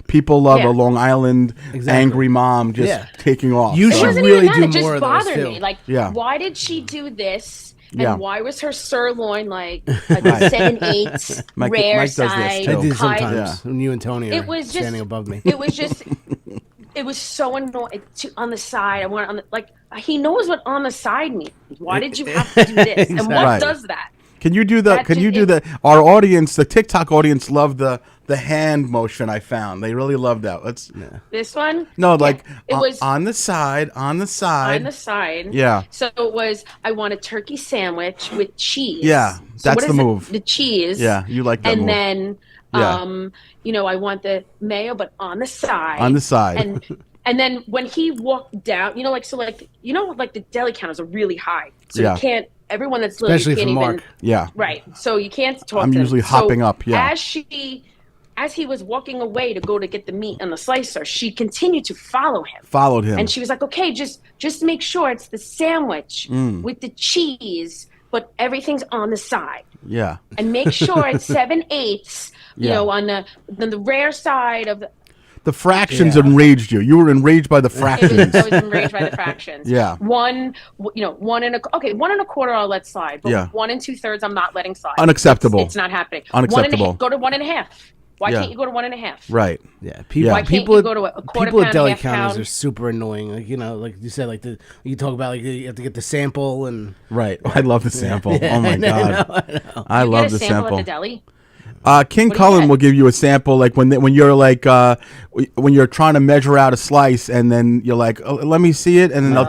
people love Yeah. a Long Island Exactly. angry mom just Yeah. taking off. You It should wasn't really even that. do It more just of those, bothered too. me. Like, Yeah. why did she do this? And Yeah. why was her sirloin like a 7/8 Mike- rare Mike does this, side? too. I did high- sometimes Yeah. when you and Tony are It was just standing above me. It was just. It was so annoying. On the side, I want on the he knows what on the side means. Why did you have to do this? And what Right. does that? Can you do the? That Can you do just- the? Our audience, the TikTok audience, loved the hand motion. I found they really loved that. Let's This one? no like it was on the side, on the side. on the side. Yeah. So it was. I want a turkey sandwich with cheese. Yeah, So that's what the is it? move. The cheese. Yeah, you like that And move. then, Yeah. I want the mayo, but on the side. On the side. And then when he walked down, like the deli counters are really high, so Yeah. you can't. Everyone that's little, Especially you can't for even. Mark. Yeah. Right. So you can't talk. I'm to them. usually So hopping up, yeah. as he was walking away to go to get the meat and the slicer, she continued to follow him. Followed him. And she was like, okay, just make sure it's the sandwich with the cheese, but everything's on the side. Yeah. And make sure it's 7/8, you know, on the rare side of the fractions enraged you. You were enraged by the fractions. I was enraged by the fractions. Yeah. 1 and a quarter I'll let slide, but 1 2/3 I'm not letting slide. Unacceptable. It's not happening. Unacceptable. Go to 1.5. Why can't you go to 1.5? Right. Yeah. Why can't you go to a quarter people pound, at deli half counters pound? are super annoying. Like, you know, like you said, like you talk about like you have to get the sample and right. I love the sample. Oh my god. I You love get a the sample. at the deli? King Cullen will give you a sample, like when you're like when you're trying to measure out a slice, and then you're like, oh, let me see it, and then they'll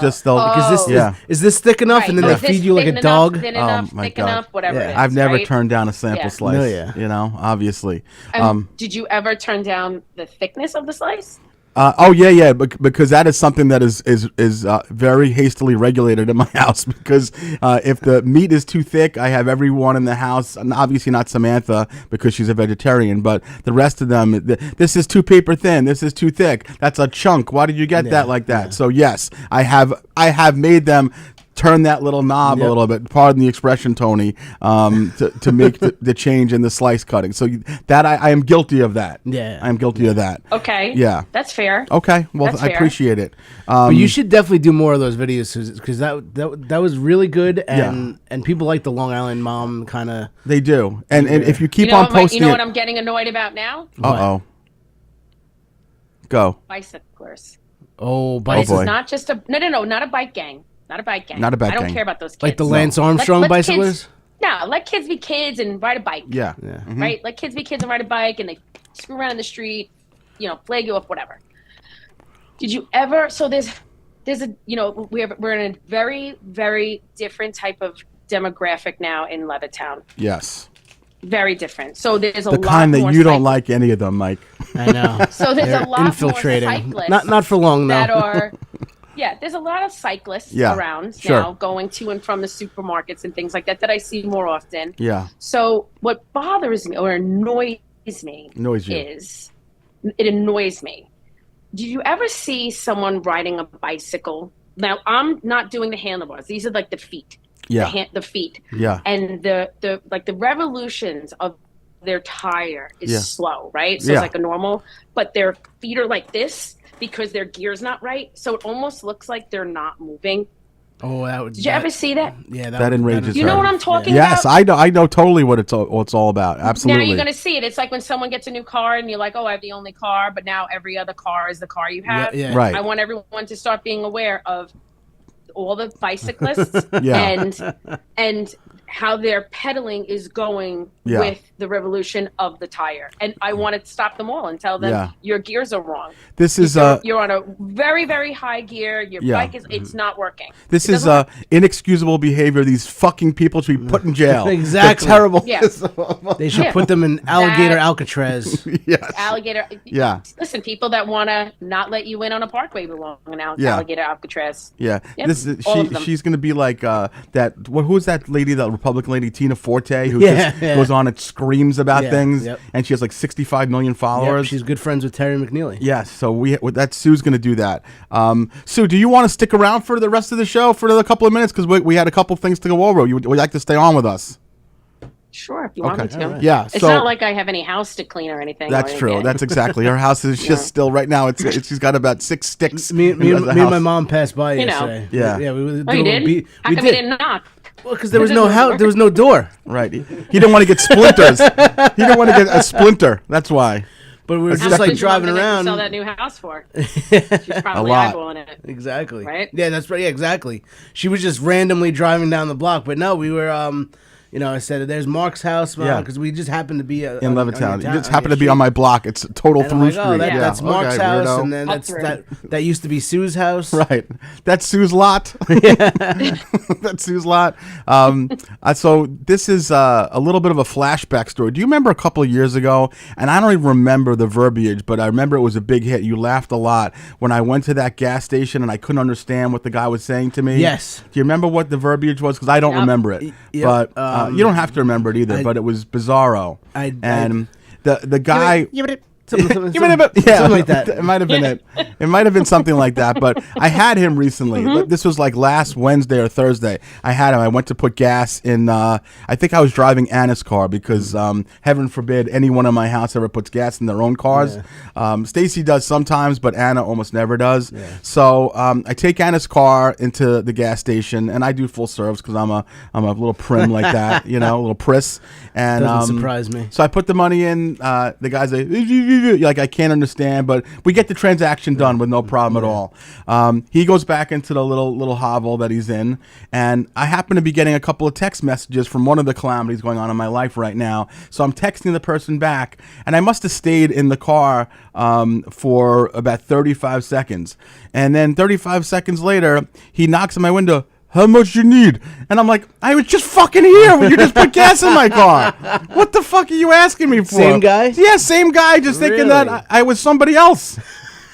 is this thick enough, and then they feed you like a dog. Thin enough, my thick God. enough, whatever it is. I've never right? turned down a sample slice. No, yeah. You know, obviously. Did you ever turn down the thickness of the slice? Because that is something that is very hastily regulated in my house. Because if the meat is too thick, I have everyone in the house, and obviously not Samantha because she's a vegetarian, but the rest of them. This is too paper thin. This is too thick. That's a chunk. Why did you get that like that? Yeah. So yes, I have made them turn that little knob a little bit, pardon the expression, Tony, to make the change in the slice cutting. So that I am guilty of that. Yeah. I am guilty of that. Okay. Yeah. That's fair. Okay. Well, That's I fair. appreciate it. But you should definitely do more of those videos because that was really good, and people like the Long Island mom kind of. They do. And if you keep on posting you know what I'm getting annoyed about now? Uh-oh. Go. Bicyclers. Oh, This boy. is not just not a bike gang. Not a bike gang. Not a bike I don't gang. care about those kids. Like the Lance Armstrong let bicyclers? Let kids be kids and ride a bike. Yeah. Mm-hmm. Right? Let kids be kids and ride a bike, and they screw around in the street, flag you up, whatever. Did you ever? So there's a we're in a very, very different type of demographic now in Levittown. Yes. Very different. So there's a the lot kind that more you don't like any of them, Mike. I know. So there's They're a lot infiltrating. more cyclists. Not for long though. That are. Yeah, there's a lot of cyclists around now going to and from the supermarkets and things like that I see more often. Yeah. So what bothers me or annoys me is it annoys me. Did you ever see someone riding a bicycle? Now, I'm not doing the handlebars. These are like the feet. Yeah. The feet. Yeah. And the revolutions of their tire is slow, right? So it's like a normal, but their feet are like this because their gear's not right. So it almost looks like they're not moving. Oh, that would. Did you ever see that? Yeah, that enrages You her. know what I'm talking Yes, about? I know totally what it's all about. Absolutely. Now you're going to see it. It's like when someone gets a new car and you're like, oh, I have the only car, but now every other car is the car you have. Yeah. Right. I want everyone to start being aware of all the bicyclists and how their pedaling is going with the revolution of the tire. And I want to stop them all and tell them your gears are wrong. This is you're on a very, very high gear. Your bike is it's not working. This is inexcusable behavior. These fucking people should be put in jail. Exactly. They're terrible. Yeah. They should put them in alligator Alcatraz. Yes. Alligator. Yeah. Listen, people that want to not let you in on a parkway belong in alligator Alcatraz. Yeah. Yep. She's going to be like that. Who is that lady, that Republican lady, Tina Forte, who goes on and screams about things, and she has like 65 million followers. She's good friends with Terry McNeely. Yes, so Sue's going to do that. Sue, do you want to stick around for the rest of the show for another couple of minutes? Because we had a couple things to go over. Would you like to stay on with us? Sure, if you want me to. Right. Yeah, it's not like I have any house to clean or anything. That's true. That's exactly. Her house is just still right now. She's got about 6 sticks. Me and my mom passed by yesterday. Yeah. Yeah. You did? How come you didn't knock? Well, because there was no house. There was no door. Right. He didn't want to get splinters. He didn't want to get a splinter. That's why. But we were just like driving around. Sell that new house for. She's probably eyeballing it. Exactly. Right? Yeah, that's right. Yeah, exactly. She was just randomly driving down the block, but no, we were. I said there's Mark's house, because we just happened to be in Levittown. You just happened to be on my block. It's a total through street. That's Mark's house, and then that used to be Sue's house. Right. That's Sue's lot. That's Sue's lot. So this is a little bit of a flashback story. Do you remember a couple of years ago? And I don't even remember the verbiage, but I remember it was a big hit. You laughed a lot when I went to that gas station and I couldn't understand what the guy was saying to me. Yes. Do you remember what the verbiage was? Because I don't remember it. But you don't have to remember it either. But it was bizarro. the guy. Something like that. It might have been it. It might have been something like that. But I had him recently. This was like last Wednesday or Thursday. I had him. I went to put gas in. I think I was driving Anna's car because heaven forbid anyone in my house ever puts gas in their own cars. Stacy does sometimes, but Anna almost never does. So I take Anna's car into the gas station, and I do full serves because I'm a little prim like that, a little priss. And doesn't surprise me. So I put the money in. The guy's like I can't understand, but we get the transaction done with no problem at all. He goes back into the little hovel that he's in, and I happen to be getting a couple of text messages from one of the calamities going on in my life right now. So I'm texting the person back, and I must have stayed in the car for about 35 seconds, and then 35 seconds later, he knocks on my window. How much you need? And I'm like, I was just fucking here when you just put gas in my car. What the fuck are you asking me for? Same guy? Yeah, same guy, just thinking that I was somebody else.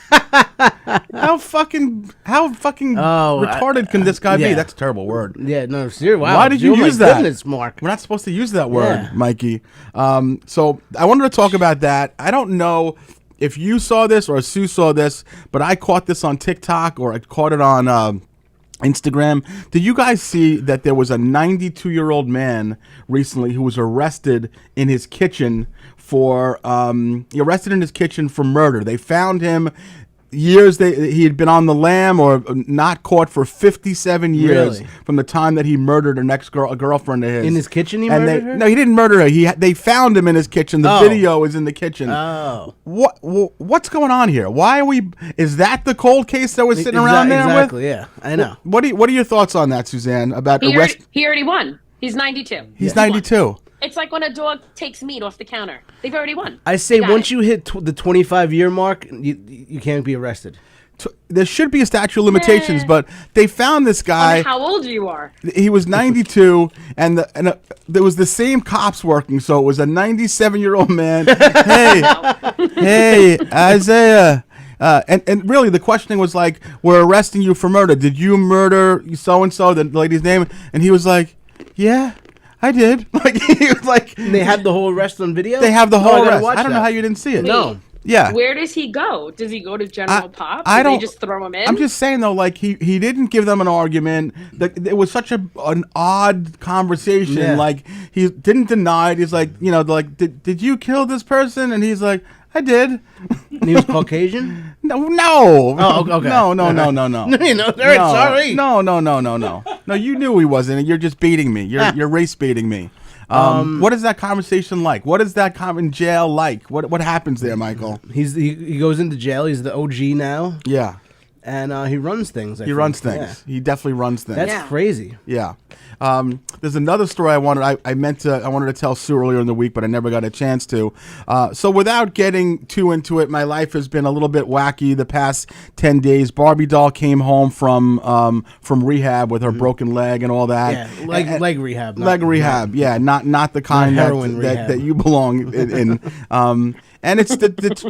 How fucking retarded can this guy be? That's a terrible word. Yeah, no, seriously. Wow. Why did you use that? Goodness, Mark. We're not supposed to use that word, Mikey. So I wanted to talk about that. I don't know if you saw this or Sue saw this, but I caught this on TikTok or I caught it on Instagram. Did you guys see that there was a 92-year-old man recently who was arrested in his kitchen for murder? They found him years. He had been on the lam or not caught for 57 years from the time that he murdered a girlfriend of his. In his kitchen he murdered her? No, he didn't murder her. They found him in his kitchen. The video is in the kitchen. Oh. What's going on here? Why are we... Is that the cold case that was sitting around there with? Exactly, yeah. I know. What are your thoughts on that, Suzanne, about arrest... He already won. He's 92. He's 92. It's like when a dog takes meat off the counter. They've already won. I say once you hit the 25-year mark, you can't be arrested. There should be a statute of limitations, but they found this guy. How old you are? He was 92, and there was the same cops working, so it was a 97-year-old man. hey, Isaiah. And really, the questioning was like, we're arresting you for murder. Did you murder so-and-so, the lady's name? And he was like, yeah. I did. Like he was like. And they had the whole arrest on video. They have the whole arrest. I don't know how you didn't see it. Wait, no. Yeah. Where does he go? Does he go to General Pop? I don't. They just throw him in. I'm just saying though, like he didn't give them an argument. It was such an odd conversation. Yeah. Like he didn't deny it. He's like, like did you kill this person? And he's like, I did. And he was Caucasian? No. Oh, okay. No. Sorry. No. No, you knew he wasn't. You're just baiting me. You're race baiting me. What is that conversation like? What is that in jail like? What happens there, Michael? He goes into jail. He's the OG now. Yeah. And he runs things. He runs things. Yeah. He definitely runs things. That's crazy. Yeah. There's another story I wanted to tell Sue earlier in the week, but I never got a chance to. So without getting too into it, my life has been a little bit wacky the past 10 days. Barbie doll came home from rehab with her broken leg and all that. Yeah, leg rehab. Leg rehab. Yeah, not the kind that you belong in. And it's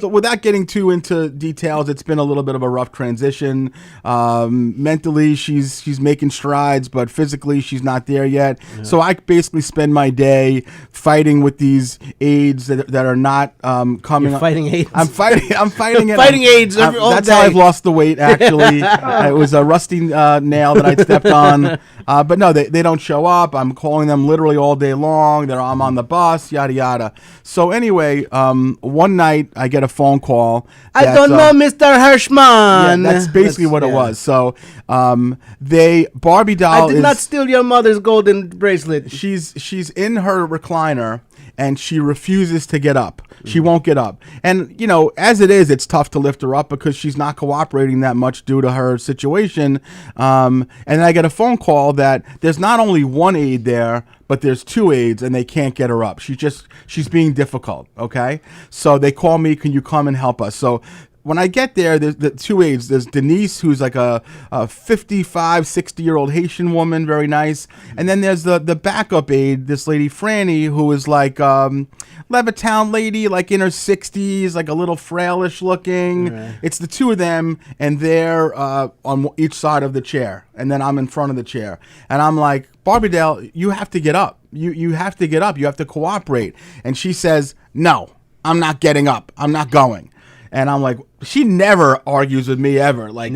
without getting too into details, it's been a little bit of a rough transition. Mentally, she's making strides, but physically, she's not there yet. Yeah. So I basically spend my day fighting with these aides that are not coming. You're fighting AIDS. I'm fighting it. Fighting AIDS all That's day. how I've lost the weight. Actually, it was a rusty nail that I stepped on. But no, they don't show up. I'm calling them literally all day long. I'm on the bus, yada yada. So anyway, one night I get a phone call. I don't know, Mr. Herschman. Yeah, that's basically what it was. So Barbie doll. I did not steal your mother's golden bracelet. She's in her recliner and she refuses to get up. She won't get up. And, as it is, it's tough to lift her up because she's not cooperating that much due to her situation. And then I get a phone call that there's not only one aide there, but there's two aides and they can't get her up. She's being difficult, okay? So they call me, can you come and help us? So when I get there, there's the two aides. There's Denise, who's like a 55, 60-year-old Haitian woman, very nice. And then there's the backup aide, this lady Franny, who is like Levittown lady, like in her 60s, like a little frailish looking. Right. It's the two of them, and they're on each side of the chair. And then I'm in front of the chair. And I'm like, Barbie Dale, you have to get up. You have to get up. You have to cooperate. And she says, no. I'm not getting up. I'm not going. And I'm like, she never argues with me ever. Like,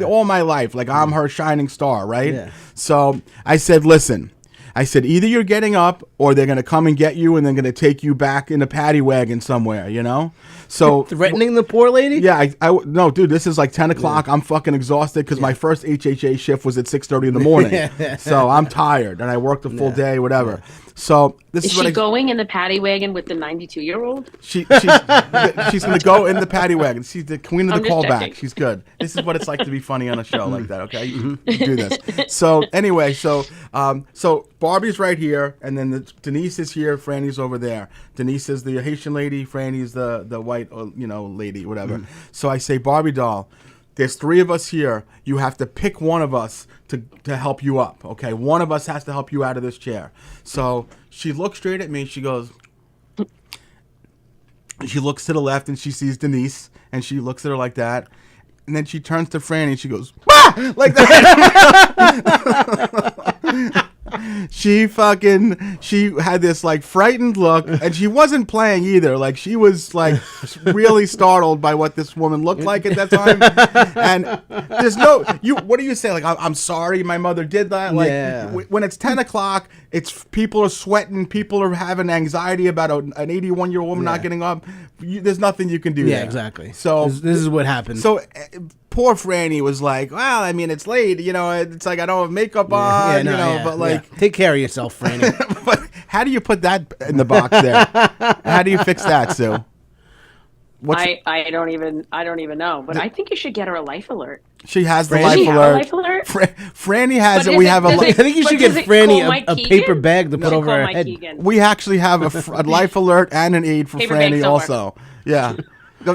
all my life. Like, I'm her shining star, right? Yeah. So I said, listen. I said, either you're getting up or they're going to come and get you and they're going to take you back in a paddy wagon somewhere, you know? So threatening the poor lady? Yeah. No, dude, this is like 10 o'clock. Yeah. I'm fucking exhausted because my first HHA shift was at 6:30 in the morning. So I'm tired and I worked a full day, whatever. Yeah. So this is she going in the paddy wagon with the 92-year-old? She's going to go in the paddy wagon. She's the queen of the callback. She's good. This is what it's like to be funny on a show like that. Okay, you do this. So anyway, so Barbie's right here, and then Denise is here. Franny's over there. Denise is the Haitian lady. Franny's the white, lady, whatever. So I say, Barbie doll, there's 3 of us here. You have to pick one of us to help you up, okay? One of us has to help you out of this chair. So she looks straight at me. She goes, she looks to the left and she sees Denise and she looks at her like that. And then she turns to Franny and she goes, ah! Like that. She had this like frightened look, and she wasn't playing either. Like she was like really startled by what this woman looked like at that time. And there's what do you say? Like, I'm sorry my mother did that. Like when it's 10 o'clock, people are sweating, people are having anxiety about an 81-year-old woman not getting up. There's nothing you can do. Yeah, there. Exactly. So this is what happened. So poor Franny was like, well, I mean, it's late, it's like I don't have makeup on, but like... Take care of yourself, Franny. But how do you put that in the box there? How do you fix that, Sue? I don't even know, but I think you should get her a life alert. She has the life alert. Franny has it. We have I think you should get Franny a paper bag to put over her head. We actually have a life alert and an aid for paper Franny also. Yeah.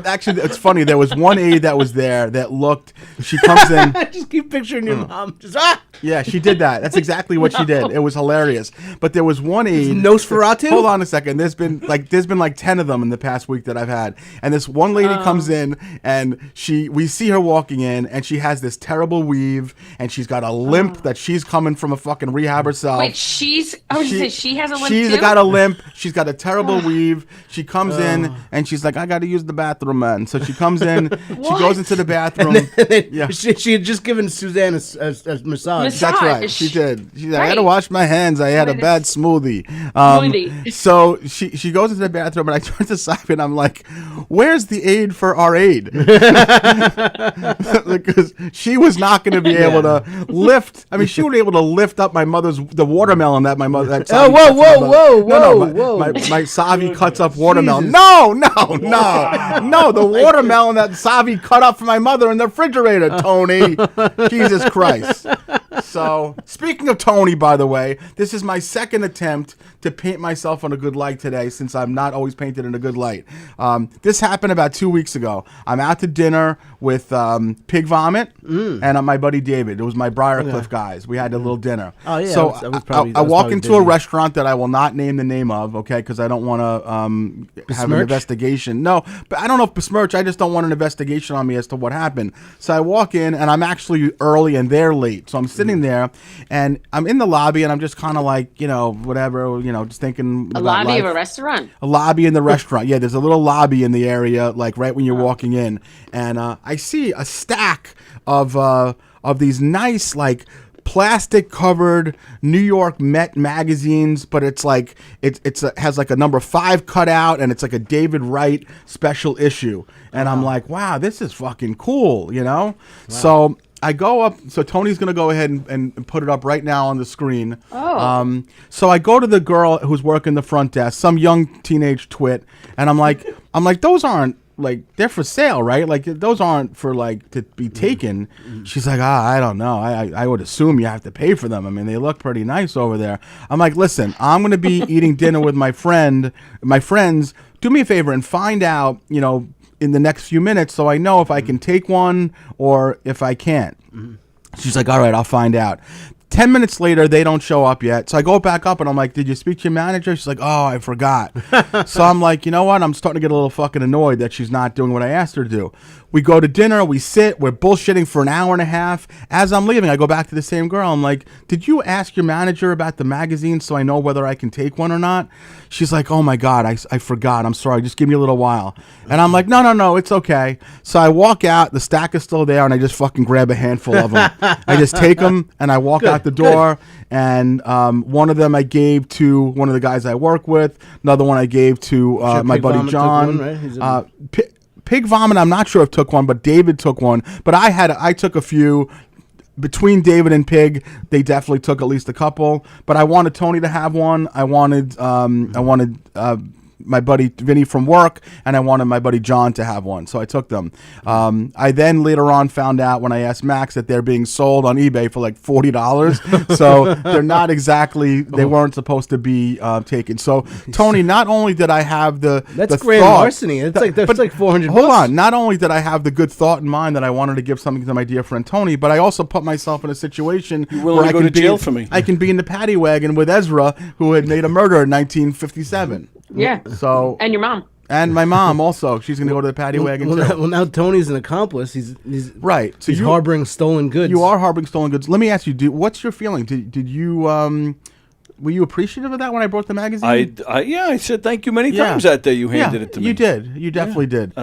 Actually, it's funny. There was one aide that was there that looked. She comes in. I just keep picturing your mom. Just Yeah, she did that. That's exactly what she did. It was hilarious. But there was one aide. Nosferatu? Hold on a second. There's been like 10 of them in the past week that I've had. And this one lady comes in, and we see her walking in, and she has this terrible weave, and she's got a limp that she's coming from a fucking rehab herself. Wait, she has a limp She's too? got a limp. She's got a terrible weave. She comes in, and she's like, I got to use the bathroom, man. So she comes in, she goes into the bathroom. She had just given Suzanne a massage. That's right. She did. She's like, I had to wash my hands. I had a bad smoothie. So she goes into the bathroom, and I turn to Simon, and I'm like, where's the aid for our aid? Because she was not going to be able to lift. I mean, she would be able to lift up the watermelon that my mother. Whoa. My Savi cuts up watermelon. No. The watermelon that Savi cut up for my mother in the refrigerator, Tony. Jesus Christ. So, speaking of Tony, by the way, this is my second attempt to paint myself in a good light today, since I'm not always painted in a good light. This happened about 2 weeks ago. I'm out to dinner with Pig Vomit and my buddy David. It was my Briarcliff guys. We had a little dinner. Oh, yeah. So I walk into a restaurant that I will not name the name of, okay, because I don't want to have an investigation. No, but I don't know if besmirch. I just don't want an investigation on me as to what happened. So I walk in, and I'm actually early, and they're late. So I'm sitting there, and I'm in the lobby, and I'm just kind of like, whatever, just thinking a about lobby life. of a restaurant. A lobby in the restaurant. Yeah, there's a little lobby in the area, like right when you're walking in, and I see a stack of these nice, like, plastic covered New York Met magazines, but it's like it has like a number 5 cut out, and it's like a David Wright special issue, and I'm like, wow, this is fucking cool, Wow. So I go up. So Tony's gonna go ahead and put it up right now on the screen. Oh. So I go to the girl who's working the front desk, some young teenage twit, and I'm like, those aren't, like, they're for sale, right? Like, those aren't for, like, to be taken. She's like, I don't know. I would assume you have to pay for them. I mean, they look pretty nice over there. I'm like, listen, I'm going to be eating dinner with my friends. Do me a favor and find out, in the next few minutes, so I know if I can take one or if I can't. She's like, all right, I'll find out. 10 minutes later, they don't show up yet. So I go back up and I'm like, did you speak to your manager? She's like, oh, I forgot. So I'm like, you know what? I'm starting to get a little fucking annoyed that she's not doing what I asked her to do. We go to dinner, we sit, we're bullshitting for an hour and a half. As I'm leaving, I go back to the same girl. I'm like, did you ask your manager about the magazine so I know whether I can take one or not? She's like, oh my God, I forgot. I'm sorry. Just give me a little while. And I'm like, no, it's okay. So I walk out, the stack is still there, and I just fucking grab a handful of them. I just take them and I walk out the door. And one of them I gave to one of the guys I work with. Another one I gave to my buddy John. One, right? Pig Vomit, I'm not sure if took one, but David took one. But I took a few. Between David and Pig, they definitely took at least a couple. But I wanted Tony to have one. I wanted my buddy Vinny from work, and I wanted my buddy John to have one, so I took them. I then later on found out when I asked Max that they're being sold on eBay for like $40, so they're not exactly, they weren't supposed to be taken. So Tony, not only did I have that's the grand thought, larceny. It's like that's like $400. Hold on, not only did I have the good thought in mind that I wanted to give something to my dear friend Tony, but I also put myself in a situation where I go to jail for me. I can be in the paddy wagon with Ezra, who had made a murder in 1957. Yeah. So And your mom. and my mom also. She's going to go to the paddy wagon too. Well, now Tony's an accomplice. He's Right. So he's harboring stolen goods. You are harboring stolen goods. Let me ask you, what's your feeling? Did you were you appreciative of that when I brought the magazine? I said thank you many times that day you handed it to me. You did. You definitely did.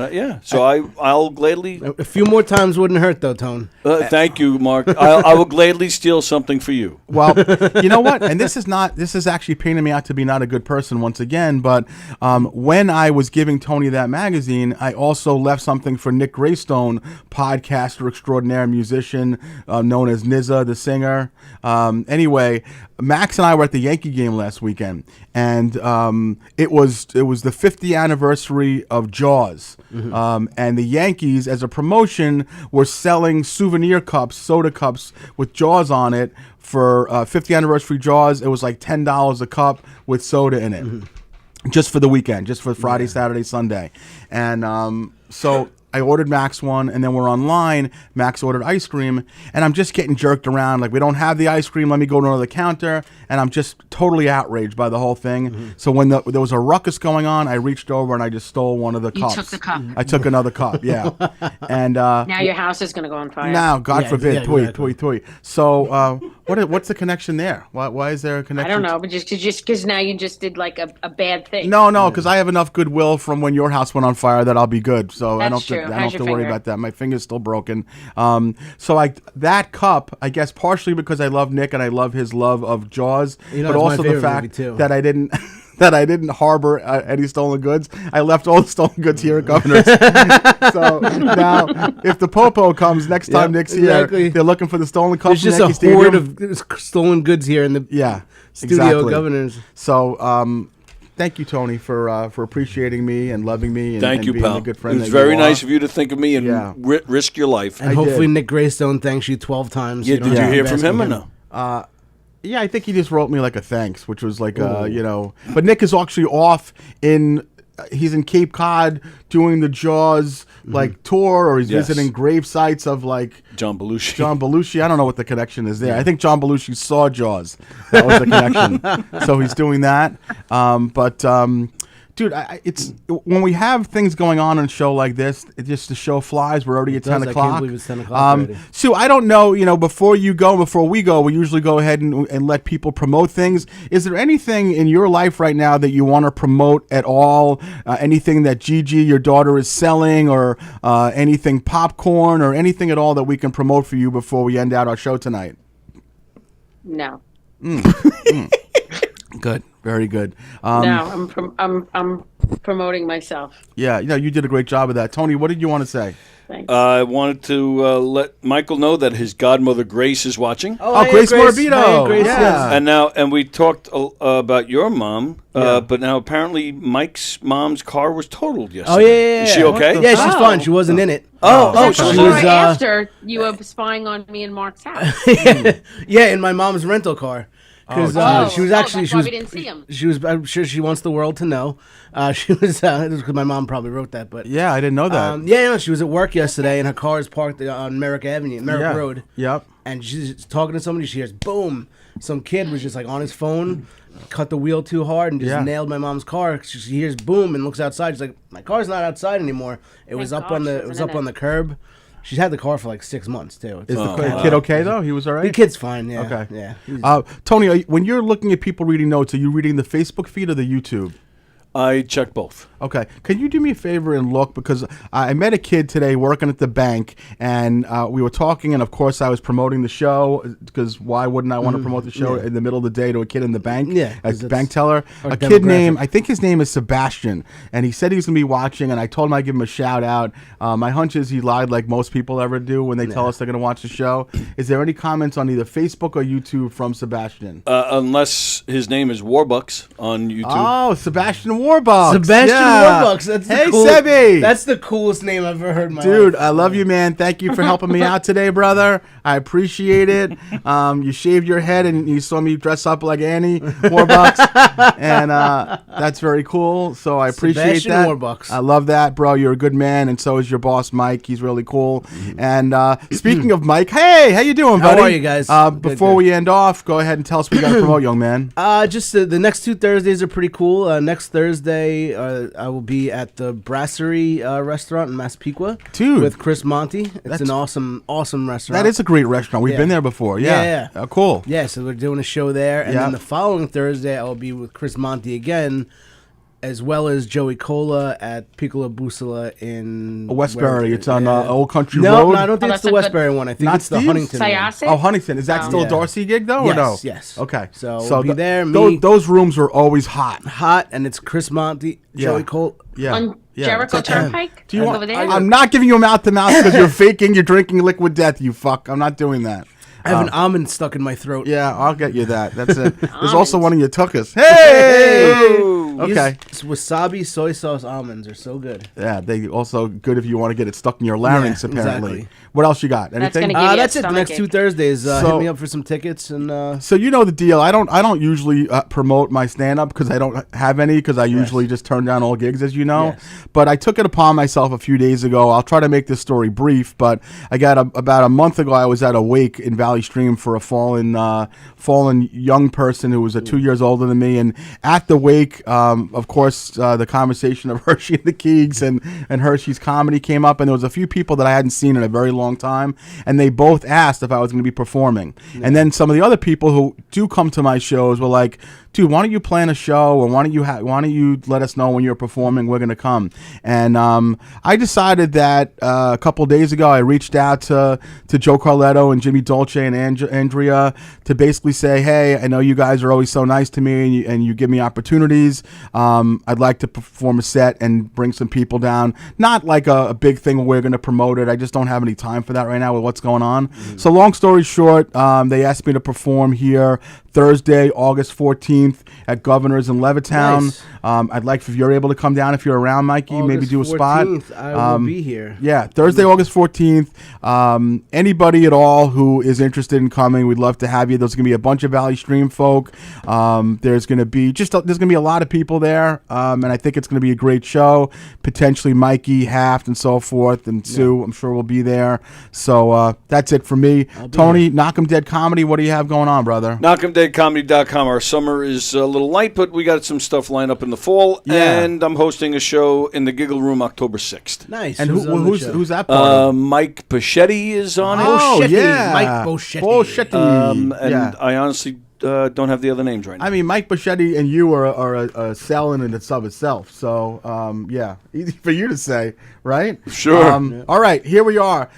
So I'll gladly. A few more times wouldn't hurt, though, Tone. Thank you, Mark. I will gladly steal something for you. Well, you know what? And this is actually painting me out to be not a good person once again. But when I was giving Tony that magazine, I also left something for Nick Greystone, podcaster extraordinaire, musician, known as Nizza, the singer. Anyway, Max and I were at the Yankee game last weekend, and it was the 50th anniversary of Jaws, and the Yankees, as a promotion, were selling souvenir cups, soda cups with Jaws on it for 50th anniversary Jaws. It was like $10 a cup with soda in it, just for the weekend, just for Friday, Saturday, Sunday, and so I ordered Max one, and then we're online. Max ordered ice cream, and I'm just getting jerked around. Like, we don't have the ice cream. Let me go to another counter. And I'm just totally outraged by the whole thing. So when there was a ruckus going on, I reached over and I just stole one of the cups. You took the cup. I took another cup, yeah. And now your house is going to go on fire. now, God forbid, exactly. Toy. So what's the connection there? Why is there a connection? I don't know, but just because now you just did like a bad thing. No, because I have enough goodwill from when your house went on fire that I'll be good. So I don't That's true. I don't How's have to your worry finger? about that. My finger's still broken. So that cup, I guess, partially because I love Nick and I love his love of Jaws, but also the fact that I didn't. That I didn't harbor any stolen goods. I left all the stolen goods here at Governor's. So now, if the Popo comes next time Nick's here, they're looking for the stolen cups. There's just a hoard of stolen goods here in the studio, Governor's. So, thank you, Tony, for appreciating me and loving me. And, Thank you, being pal. a good friend. It was very nice of you to think of me and risk your life. And hopefully Nick Greystone thanks you 12 times. Yeah, did you hear from him or no? Yeah, I think he just wrote me like a thanks, which was like, But Nick is actually off he's in Cape Cod doing the Jaws tour, or he's visiting grave sites of like John Belushi. I don't know what the connection is there. I think John Belushi saw Jaws. That was the connection. So he's doing that. Dude, it's when we have things going on a show like this, just the show flies. We're already at 10 o'clock. I can't believe it's 10 o'clock already. Sue, I don't know, before we go, we usually go ahead and let people promote things. Is there anything in your life right now that you want to promote at all? Anything that Gigi, your daughter, is selling, or anything popcorn, or anything at all that we can promote for you before we end out our show tonight? No. Good. Very good. No, I'm promoting myself. Yeah, you did a great job of that. Tony, what did you want to say? Thanks. I wanted to let Michael know that his godmother Grace is watching. Oh, Grace Morabito. Grace, yeah. And we talked about your mom, but now apparently Mike's mom's car was totaled yesterday. Oh, yeah. Is she okay? Yeah, she's fine. She wasn't in it. So she you were was after you were spying on me in Mark's house. Yeah, in my mom's rental car. Because she was actually that's why we didn't see him. She was. I'm sure she wants the world to know. She was. It was because my mom probably wrote that, but Yeah, I didn't know that. she was at work yesterday, and her car is parked on Merrick Road. Yep. And she's talking to somebody. She hears boom. Some kid was just like on his phone, cut the wheel too hard, and just nailed my mom's car. She hears boom and looks outside. She's like, "My car's not outside anymore. It was up on the curb." She's had the car for like 6 months too. Is the kid okay though? He was all right? The kid's fine, yeah. Okay. Yeah. Tony, when you're looking at people reading notes, are you reading the Facebook feed or the YouTube? I check both. Okay. Can you do me a favor and look? Because I met a kid today working at the bank, and we were talking, and of course I was promoting the show, because why wouldn't I want to promote the show in the middle of the day to a kid in the bank? Yeah. A bank teller. A kid demographic. I think his name is Sebastian, and he said he was going to be watching, and I told him I'd give him a shout out. My hunch is he lied like most people ever do when they tell us they're going to watch the show. Is there any comments on either Facebook or YouTube from Sebastian? Unless his name is Warbucks on YouTube. Oh, Sebastian Warbucks. Sebastian Warbucks. That's hey, cool, Sebi. That's the coolest name I've ever heard in my Dude, life. I love you, man. Thank you for helping me out today, brother. I appreciate it. You shaved your head and you saw me dress up like Annie Warbucks, and that's very cool. So I appreciate Sebastian that. Warbucks. I love that, bro. You're a good man, and so is your boss, Mike. He's really cool. And speaking of Mike, hey, how you doing, buddy? How are you guys? Before we end off, go ahead and tell us what you got to promote, young man. Just the next 2 Thursdays are pretty cool. Next Thursday, I will be at the Brasserie restaurant in Massapequa. Dude. With Chris Monty. It's an awesome restaurant. That is a great restaurant. We've been there before. Yeah. Cool. Yeah, so we're doing a show there. And then the following Thursday, I will be with Chris Monty again, as well as Joey Cola at Piccola Bussola in Westbury. It's on Old Country Road. No, I don't think Oh, it's the that's a Westbury one. I think Not it's the Steve's? Huntington one. Syosset? Oh, Huntington. Is that still a Darcy gig, though, or no? Yes. Okay. So we'll be there. Those rooms are always hot. Hot, and it's Chris Monty, Joey Cola. Yeah. On Jericho Turnpike? Do you want, over there? I'm not giving you a mouth-to-mouth because you're faking. You're drinking liquid death, you fuck. I'm not doing that. I have an almond stuck in my throat. Yeah, I'll get you that. That's it. There's also one of your tuckus. Hey! Okay. Wasabi soy sauce almonds are so good. Yeah, they also good if you want to get it stuck in your larynx, Yeah, apparently. exactly. What else you got? That's Anything? gonna give you That's a it. The stomach next 2 ache. Thursdays. So- Hit me up for some tickets and. So you know the deal. I don't usually promote my stand-up because I don't have any, because I usually just turn down all gigs, as you know. Yes. But I took it upon myself a few days ago. I'll try to make this story brief, but I got about a month ago, I was at a wake in Valley Stream for a fallen young person who was 2 years older than me. And at the wake, of course, the conversation of Herschy and the Keegs and Hershey's comedy came up, and there was a few people that I hadn't seen in a very long time, and they both asked if I was going to be performing. And then some of the other people who do come to my shows were like, dude, why don't you plan a show, or why don't you let us know when you're performing? We're gonna come. And I decided that a couple days ago, I reached out to Joe Carletto and Jimmy Dolce and Andrea to basically say, hey, I know you guys are always so nice to me, and you give me opportunities. I'd like to perform a set and bring some people down. Not like a big thing where we're gonna promote it. I just don't have any time for that right now with what's going on. So long story short, they asked me to perform here Thursday, August 14th at Governor's in Levittown. Nice. I'd like, if you're able to come down, if you're around, Mikey, maybe do a spot. I will be here. Yeah, Thursday, August 14th. Anybody at all who is interested in coming, we'd love to have you. There's going to be a bunch of Valley Stream folk. There's going to be a lot of people there, and I think it's going to be a great show. Potentially Mikey, Haft, and so forth, and Sue, I'm sure will be there. So that's it for me. Tony, Knock 'em Dead Comedy, what do you have going on, brother? Knock'emDeadComedy.com. Our summer is a little light, but we got some stuff lined up in the fall, and I'm hosting a show in the Giggle Room October 6th. Nice. And who's that part of? Mike Pachetti is on it. Oh, Boschetti. yeah. Mike Boschetti. And I honestly don't have the other names right now. I mean, Mike Pachetti and you are a cell in and of itself. So, yeah, easy for you to say, right? Sure. All right, here we are.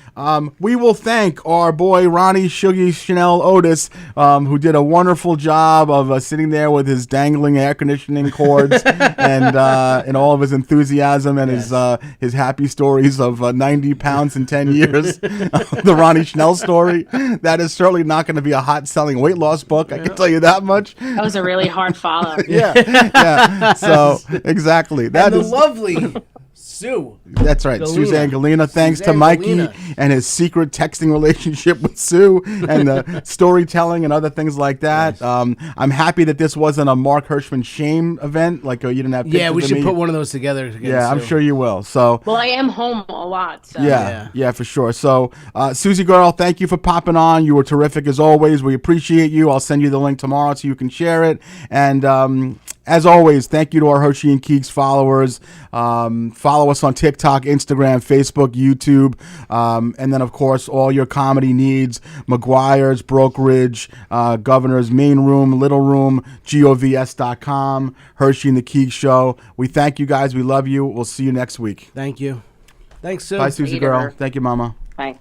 We will thank our boy Ronnie Shuggy Chanel Otis, who did a wonderful job of sitting there with his dangling air conditioning cords and all of his enthusiasm and his happy stories of 90 pounds in 10 years. The Ronnie Chanel story. That is certainly not going to be a hot-selling weight loss book. I can tell you that much. That was a really hard follow. Yeah. So exactly. That and is the lovely Sue. That's right, Galena. Suzanne Galena. Thanks to Suzanne Mikey Galena. and his secret texting relationship with Sue and the storytelling and other things like that. Nice. I'm happy that this wasn't a Mark Hirschman shame event. Like you didn't have pictures Yeah, we of should me. put one of those together. Yeah, I'm sure you will. So. Well, I am home a lot. So. Yeah, for sure. So, Susie girl, thank you for popping on. You were terrific as always. We appreciate you. I'll send you the link tomorrow so you can share it. And as always, thank you to our Hershey and Keegs followers. Follow us on TikTok, Instagram, Facebook, YouTube, and then, of course, all your comedy needs, McGuire's, Brokerage, Governor's Main Room, Little Room, govs.com, Hershey and the Keegs Show. We thank you guys. We love you. We'll see you next week. Thank you. Thanks, Sue. Bye, Susie Later. girl. Thank you, Mama. Bye.